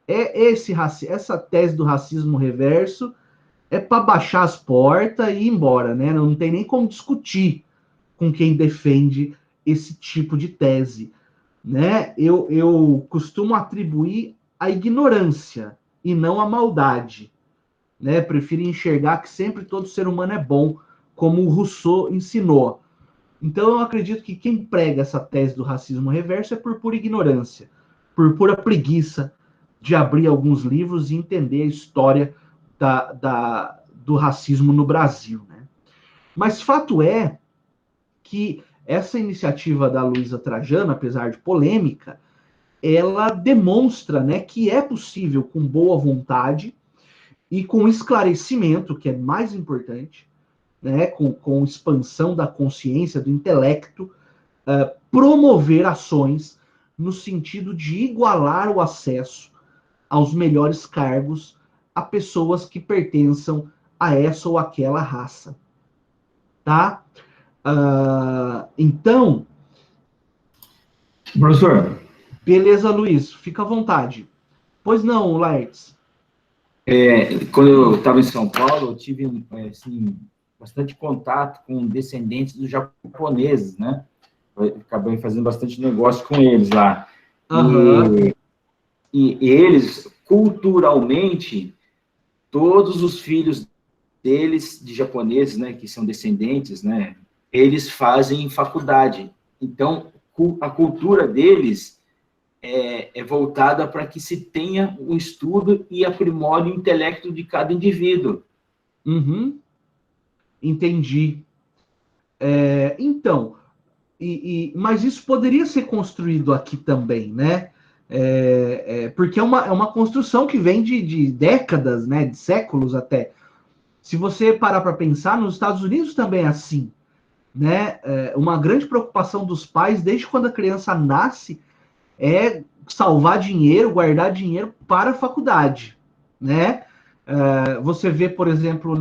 Essa tese do racismo reverso é para baixar as portas e ir embora, né? Não tem nem como discutir com quem defende esse tipo de tese, né? Eu costumo atribuir a ignorância e não a maldade, né? Prefiro enxergar que sempre todo ser humano é bom, como o Rousseau ensinou. Então eu acredito que quem prega essa tese do racismo reverso é por pura ignorância, por pura preguiça de abrir alguns livros e entender a história do racismo no Brasil, né? Mas fato é que essa iniciativa da Luísa Trajano, apesar de polêmica, ela demonstra, né, que é possível, com boa vontade e com esclarecimento, que é mais importante, né, com expansão da consciência, do intelecto, promover ações no sentido de igualar o acesso aos melhores cargos a pessoas que pertençam a essa ou aquela raça. tá? Então, Professor, beleza, Luiz, fica à vontade. Pois não, Laertes. quando eu estava em São Paulo, eu tive assim, bastante contato com descendentes dos japoneses, né? Eu acabei fazendo bastante negócio com eles lá. Aham. E eles, culturalmente, todos os filhos deles, de japoneses, né, que são descendentes, né, eles fazem faculdade. Então, a cultura deles é voltada para que se tenha o estudo e aprimore o intelecto de cada indivíduo. Uhum. Entendi. Então, mas isso poderia ser construído aqui também, né? Porque é uma construção que vem de décadas, né? De séculos até. Se você parar para pensar, nos Estados Unidos também é assim, né? Uma grande preocupação dos pais, desde quando a criança nasce, é salvar dinheiro, guardar dinheiro para a faculdade, né? Você vê, por exemplo,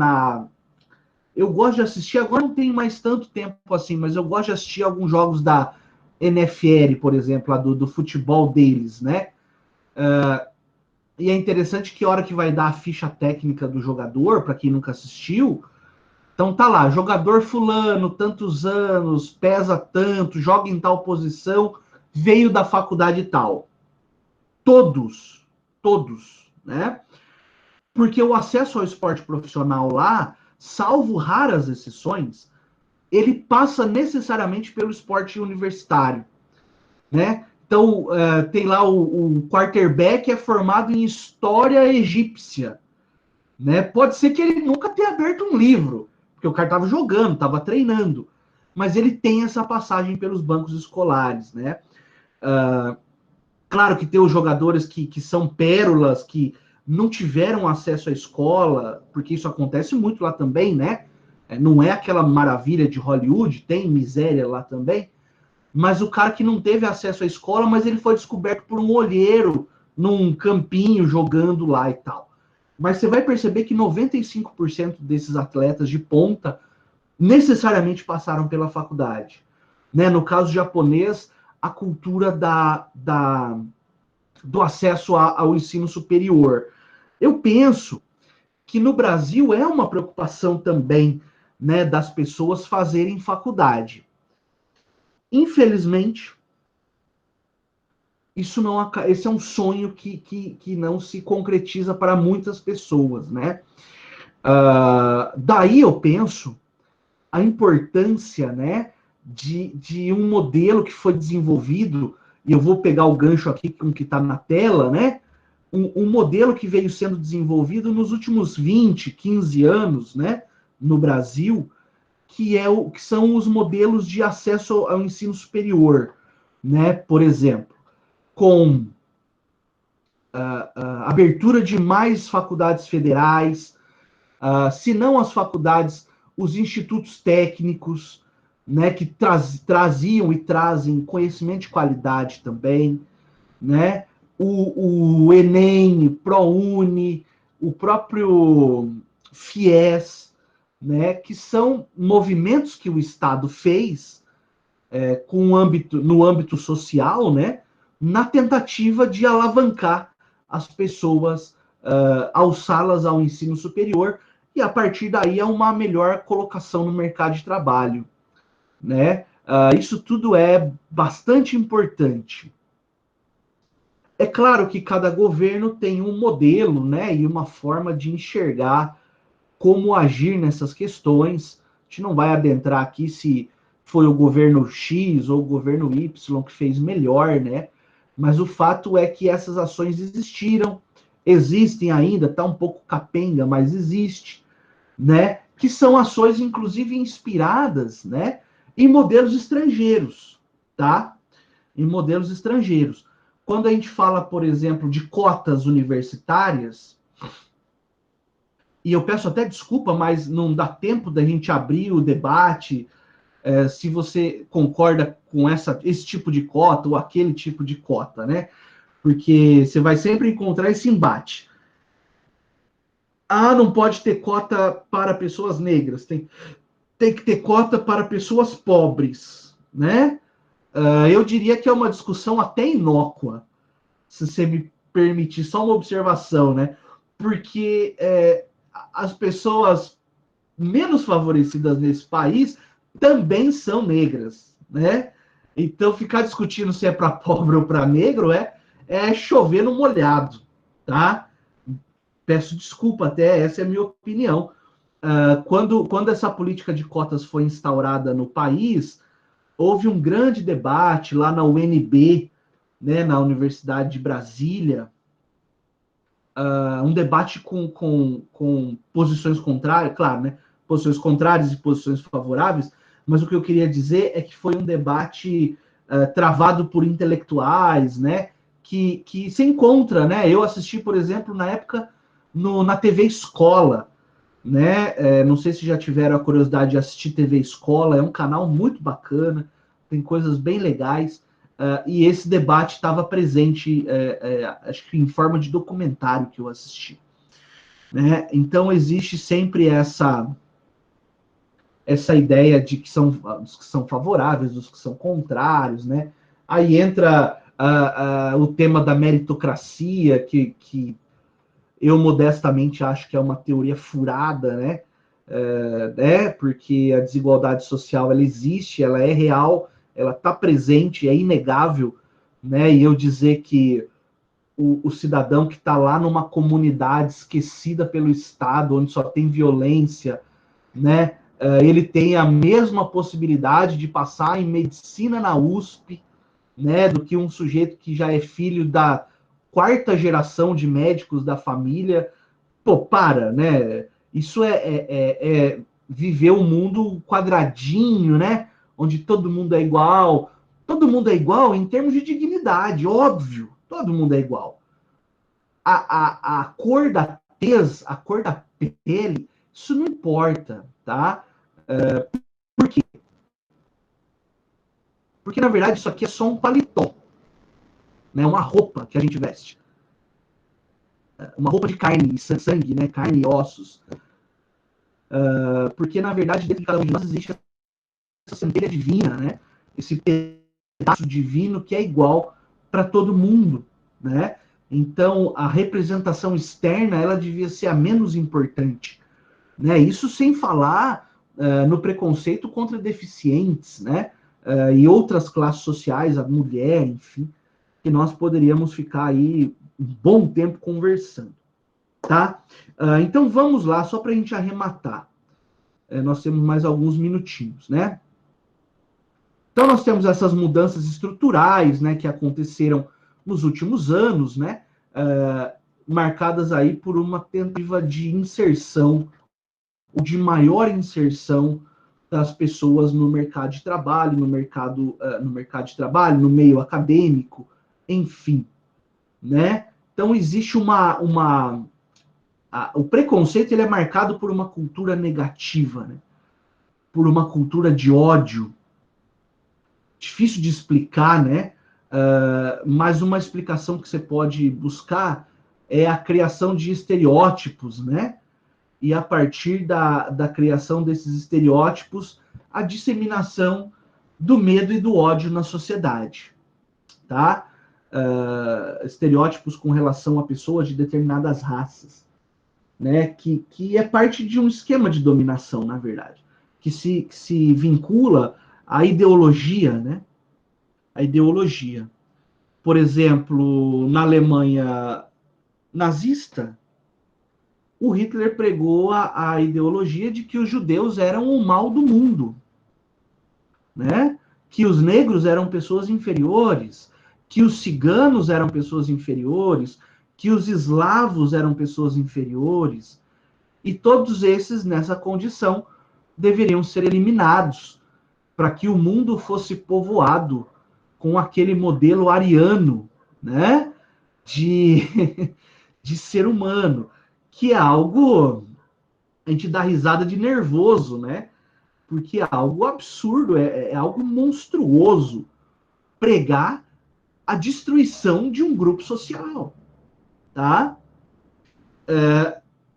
eu gosto de assistir, agora não tenho mais tanto tempo assim, mas eu gosto de assistir alguns jogos da NFL, por exemplo, lá do futebol deles, né? E é interessante que a hora que vai dar a ficha técnica do jogador, para quem nunca assistiu, então tá lá, jogador fulano, tantos anos, pesa tanto, joga em tal posição, veio da faculdade tal. Todos, né? Porque o acesso ao esporte profissional lá, salvo raras exceções, ele passa necessariamente pelo esporte universitário, né? Então, tem lá o quarterback é formado em história egípcia, né? Pode ser que ele nunca tenha aberto um livro, porque o cara estava jogando, estava treinando, mas ele tem essa passagem pelos bancos escolares, né? Claro que tem os jogadores que são pérolas, que não tiveram acesso à escola, porque isso acontece muito lá também, né? Não é aquela maravilha de Hollywood, tem miséria lá também, mas o cara que não teve acesso à escola, mas ele foi descoberto por um olheiro num campinho jogando lá e tal. Mas você vai perceber que 95% desses atletas de ponta necessariamente passaram pela faculdade. Né? No caso japonês, a cultura do acesso ao ensino superior. Eu penso que no Brasil é uma preocupação também, né, das pessoas fazerem faculdade. Infelizmente, esse é um sonho que não se concretiza para muitas pessoas, né? Daí eu penso a importância, né, de um modelo que foi desenvolvido, e eu vou pegar o gancho aqui com o que está na tela, né? Um modelo que veio sendo desenvolvido nos últimos 20, 15 anos, né, no Brasil, que são os modelos de acesso ao ensino superior, né? Por exemplo, com abertura de mais faculdades federais, se não as faculdades, os institutos técnicos, né, que traziam e trazem conhecimento de qualidade também, né? O Enem, ProUni, o próprio FIES, né, que são movimentos que o Estado fez no âmbito social, né, na tentativa de alavancar as pessoas, alçá-las ao ensino superior e a partir daí a uma melhor colocação no mercado de trabalho, né? Isso tudo é bastante importante. É claro que cada governo tem um modelo, né, e uma forma de enxergar como agir nessas questões. A gente não vai adentrar aqui se foi o governo X ou o governo Y que fez melhor, né? Mas o fato é que essas ações existem ainda, tá um pouco capenga, mas existe, né? Que são ações, inclusive, inspiradas, né, em modelos estrangeiros, tá? Em modelos estrangeiros. Quando a gente fala, por exemplo, de cotas universitárias, e eu peço até desculpa, mas não dá tempo da gente abrir o debate, se você concorda com esse tipo de cota ou aquele tipo de cota, né? Porque você vai sempre encontrar esse embate. Ah, não pode ter cota para pessoas negras. tem que ter cota para pessoas pobres, né? Eu diria que é uma discussão até inócua, se você me permitir, só uma observação, né? Porque as pessoas menos favorecidas nesse país também são negras, né? Então, ficar discutindo se é para pobre ou para negro é chover no molhado, tá? Peço desculpa até, essa é a minha opinião. Quando essa política de cotas foi instaurada no país, houve um grande debate lá na UNB, né, na Universidade de Brasília, um debate com posições contrárias, claro, né, posições contrárias e posições favoráveis, mas o que eu queria dizer é que foi um debate travado por intelectuais, né, que se encontra, né, eu assisti, por exemplo, na época, na TV Escola, né, não sei se já tiveram a curiosidade de assistir TV Escola, é um canal muito bacana, tem coisas bem legais, e esse debate estava presente, acho que em forma de documentário que eu assisti. Né? Então, existe sempre essa ideia de que são dos que são favoráveis, dos que são contrários. Né? Aí entra o tema da meritocracia, que eu modestamente acho que é uma teoria furada, né? Porque a desigualdade social ela existe, ela é real, ela está presente, é inegável, né? E eu dizer que o cidadão que está lá numa comunidade esquecida pelo Estado, onde só tem violência, né? Ele tem a mesma possibilidade de passar em medicina na USP, né? Do que um sujeito que já é filho da quarta geração de médicos da família. Pô, para, né? Isso é viver um mundo quadradinho, né? Onde todo mundo é igual. Todo mundo é igual em termos de dignidade, óbvio. Todo mundo é igual. A cor da tez, a cor da pele, isso não importa, tá? Por quê? Porque, na verdade, isso aqui é só um paletó, né? Uma roupa que a gente veste. Uma roupa de carne e sangue, né? Carne e ossos. Porque, na verdade, dentro de cada um de nós existe essa centelha divina, né? Esse pedaço divino que é igual para todo mundo, né? Então, a representação externa, ela devia ser a menos importante, né? Isso sem falar no preconceito contra deficientes, né? E outras classes sociais, a mulher, enfim, que nós poderíamos ficar aí um bom tempo conversando, tá? Então, vamos lá, só para a gente arrematar. Nós temos mais alguns minutinhos, né? Então, nós temos essas mudanças estruturais, né, que aconteceram nos últimos anos, né, marcadas aí por uma tentativa de inserção, ou de maior inserção das pessoas no mercado de trabalho, no mercado de trabalho, no meio acadêmico, enfim, né? Então, existe o preconceito ele é marcado por uma cultura negativa, né? Por uma cultura de ódio, difícil de explicar, né? Mas uma explicação que você pode buscar é a criação de estereótipos, né? E a partir da criação desses estereótipos, a disseminação do medo e do ódio na sociedade, tá? Estereótipos com relação a pessoas de determinadas raças, né? Que é parte de um esquema de dominação, na verdade, que se vincula à ideologia, né? A ideologia. Por exemplo, na Alemanha nazista, o Hitler pregou a ideologia de que os judeus eram o mal do mundo, né? Que os negros eram pessoas inferiores, que os ciganos eram pessoas inferiores, que os eslavos eram pessoas inferiores, e todos esses, nessa condição, deveriam ser eliminados para que o mundo fosse povoado com aquele modelo ariano, né, de, de ser humano, que é algo, a gente dá risada de nervoso, né, porque é algo absurdo, é algo monstruoso pregar a destruição de um grupo social, tá?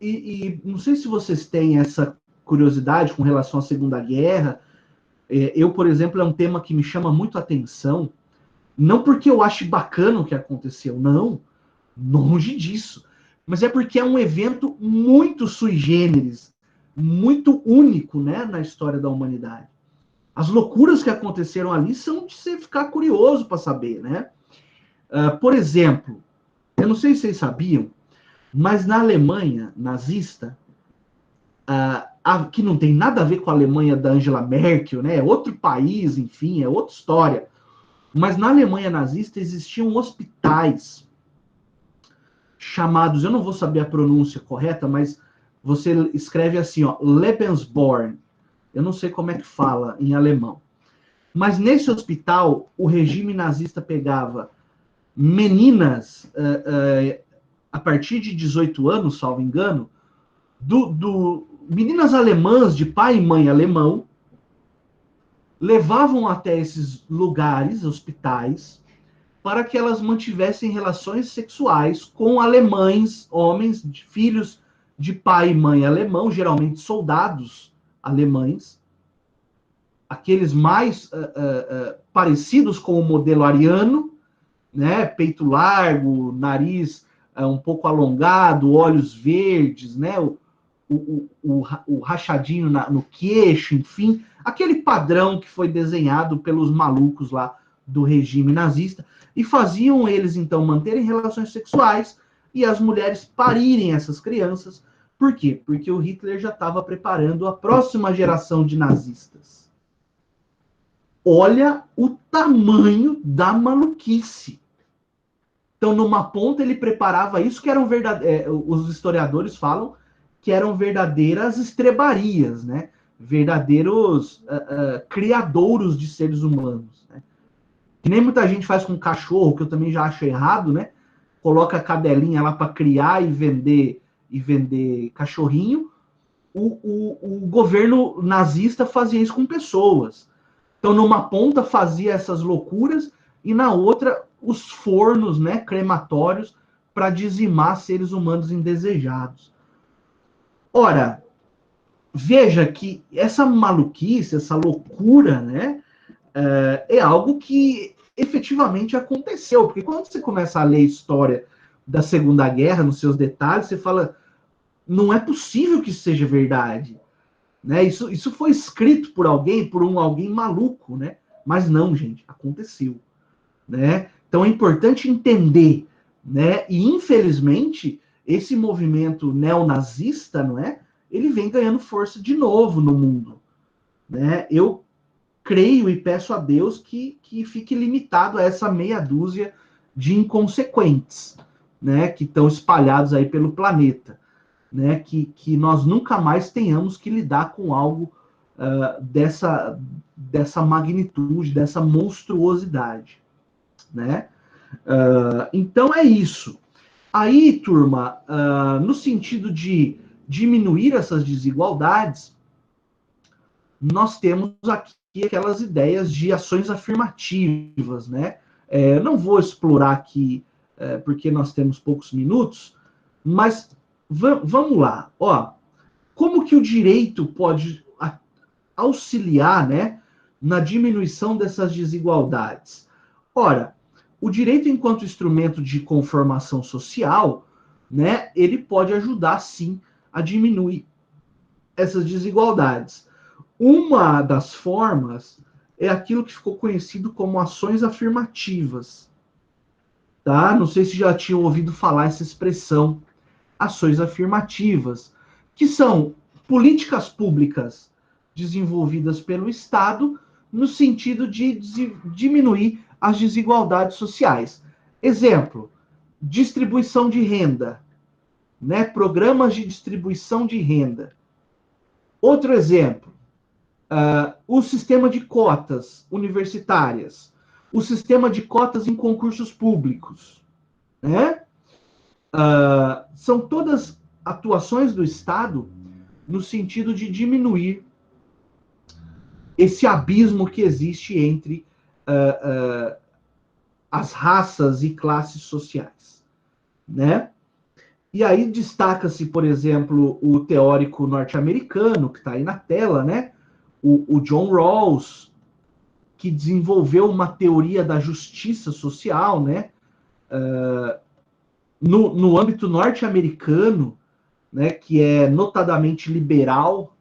E não sei se vocês têm essa curiosidade com relação à Segunda Guerra. Eu, por exemplo, é um tema que me chama muito a atenção, não porque eu ache bacana o que aconteceu, não, longe disso, mas é porque é um evento muito sui generis, muito único, né, na história da humanidade. As loucuras que aconteceram ali são de você ficar curioso para saber, né? Por exemplo, eu não sei se vocês sabiam, mas na Alemanha nazista, que não tem nada a ver com a Alemanha da Angela Merkel, né? É outro país, enfim, é outra história. Mas na Alemanha nazista existiam hospitais chamados, eu não vou saber a pronúncia correta, mas você escreve assim, ó, Lebensborn. Eu não sei como é que fala em alemão. Mas nesse hospital, o regime nazista pegava meninas a partir de 18 anos, salvo engano, meninas alemãs de pai e mãe alemão, levavam até esses lugares, hospitais, para que elas mantivessem relações sexuais com alemães, homens, filhos de pai e mãe alemão, geralmente soldados alemães, aqueles mais parecidos com o modelo ariano, né? Peito largo, nariz um pouco alongado, olhos verdes, né? O rachadinho no queixo, enfim, aquele padrão que foi desenhado pelos malucos lá do regime nazista, e faziam eles, então, manterem relações sexuais e as mulheres parirem essas crianças. Por quê? Porque o Hitler já estava preparando a próxima geração de nazistas. Olha o tamanho da maluquice. Então, numa ponta, ele preparava isso, que eram os historiadores falam que eram verdadeiras estrebarias, né? Verdadeiros criadouros de seres humanos. Né? Que nem muita gente faz com cachorro, que eu também já acho errado, né? Coloca a cadelinha lá para criar e vender cachorrinho. O governo nazista fazia isso com pessoas. Então, numa ponta fazia essas loucuras e na outra os fornos, né, crematórios para dizimar seres humanos indesejados. Ora, veja que essa maluquice, essa loucura, né, é algo que efetivamente aconteceu. Porque quando você começa a ler a história da Segunda Guerra, nos seus detalhes, você fala, não é possível que isso seja verdade. Né? Isso foi escrito por alguém maluco, né? Mas não, gente, aconteceu. Né? Então é importante entender, né? E infelizmente esse movimento neonazista, não é? Ele vem ganhando força de novo no mundo, né? Eu creio e peço a Deus que fique limitado a essa meia dúzia de inconsequentes, né? Que estão espalhados aí pelo planeta. Né, que nós nunca mais tenhamos que lidar com algo dessa magnitude, dessa monstruosidade. Né? Então é isso. Aí, turma, no sentido de diminuir essas desigualdades, nós temos aqui aquelas ideias de ações afirmativas. Né? Eu não vou explorar aqui, porque nós temos poucos minutos, mas vamos lá, ó. Como que o direito pode auxiliar, né, na diminuição dessas desigualdades? Ora, o direito enquanto instrumento de conformação social, né, ele pode ajudar sim a diminuir essas desigualdades. Uma das formas é aquilo que ficou conhecido como ações afirmativas. Tá? Não sei se já tinham ouvido falar essa expressão. Ações afirmativas, que são políticas públicas desenvolvidas pelo Estado no sentido de diminuir as desigualdades sociais. Exemplo, distribuição de renda, né? Programas de distribuição de renda. Outro exemplo, o sistema de cotas universitárias, o sistema de cotas em concursos públicos, né? São todas atuações do Estado no sentido de diminuir esse abismo que existe entre as raças e classes sociais, né? E aí destaca-se, por exemplo, o teórico norte-americano, que está aí na tela, né? O John Rawls, que desenvolveu uma teoria da justiça social, né? No âmbito norte-americano, né? Que é notadamente liberal.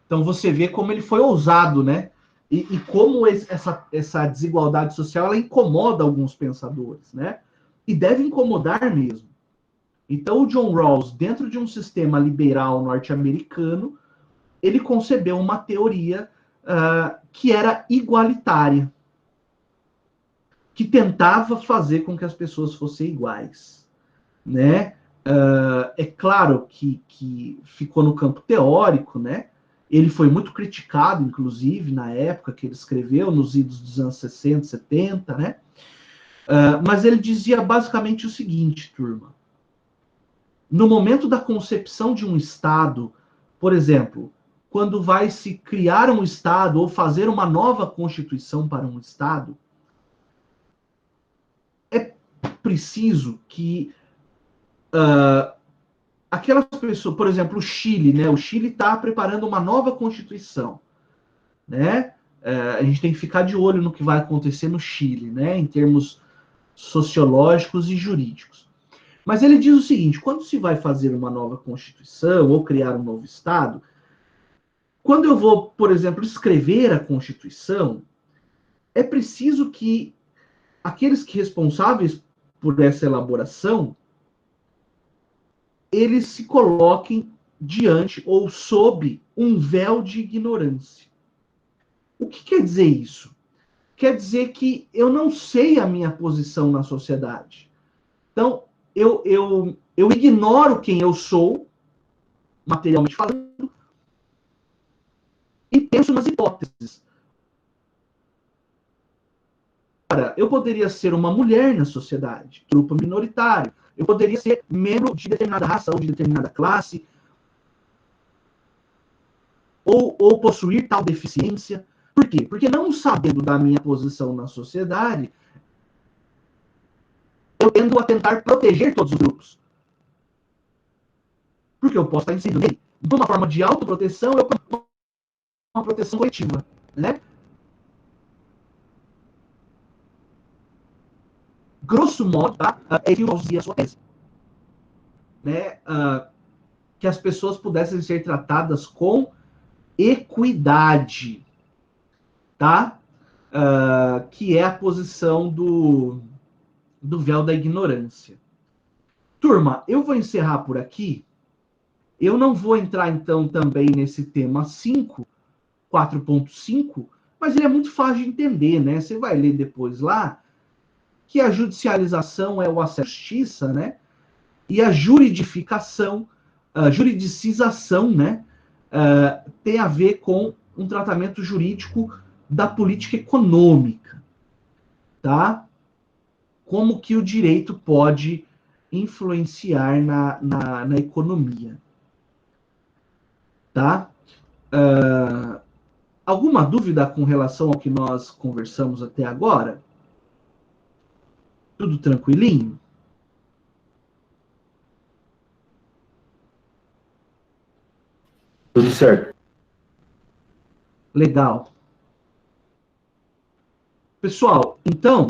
Então você vê como ele foi ousado, né? E como essa desigualdade social ela incomoda alguns pensadores, né? E deve incomodar mesmo. Então, o John Rawls, dentro de um sistema liberal norte-americano, ele concebeu uma teoria que era igualitária, que tentava fazer com que as pessoas fossem iguais, né? É claro que ficou no campo teórico, né? Ele foi muito criticado, inclusive, na época que ele escreveu, nos idos dos anos 60, 70, né? Mas ele dizia basicamente o seguinte, turma. No momento da concepção de um Estado, por exemplo, quando vai se criar um Estado ou fazer uma nova Constituição para um Estado, é preciso que aquelas pessoas, por exemplo, o Chile, né? O Chile está preparando uma nova Constituição, né? A gente tem que ficar de olho no que vai acontecer no Chile, né? Em termos sociológicos e jurídicos. Mas ele diz o seguinte: quando se vai fazer uma nova Constituição ou criar um novo Estado, quando eu vou, por exemplo, escrever a Constituição, é preciso que aqueles que responsáveis por essa elaboração, eles se coloquem diante ou sob um véu de ignorância. O que quer dizer isso? Quer dizer que eu não sei a minha posição na sociedade. Então, eu ignoro quem eu sou, materialmente falando, e penso nas hipóteses. Eu poderia ser uma mulher na sociedade, grupo minoritário. Eu poderia ser membro de determinada raça ou de determinada classe, ou possuir tal deficiência. Por quê? Porque não sabendo da minha posição na sociedade, eu tendo a tentar proteger todos os grupos. Porque eu posso estar inserido nele. De uma forma de autoproteção, eu promovo uma proteção coletiva, né? Grosso modo, tá? É que eu dizia a sua tese. Né? Que as pessoas pudessem ser tratadas com equidade, tá? Que é a posição do véu da ignorância. Turma, eu vou encerrar por aqui. Eu não vou entrar, então, também nesse tema 5, 4.5, mas ele é muito fácil de entender, né? Você vai ler depois lá que a judicialização é o acesso à justiça, né? E a juridificação, a juridicização, né? Tem a ver com um tratamento jurídico da política econômica, tá? Como que o direito pode influenciar na economia, tá? Alguma dúvida com relação ao que nós conversamos até agora? Tudo tranquilinho? Tudo certo. Legal. Pessoal, então,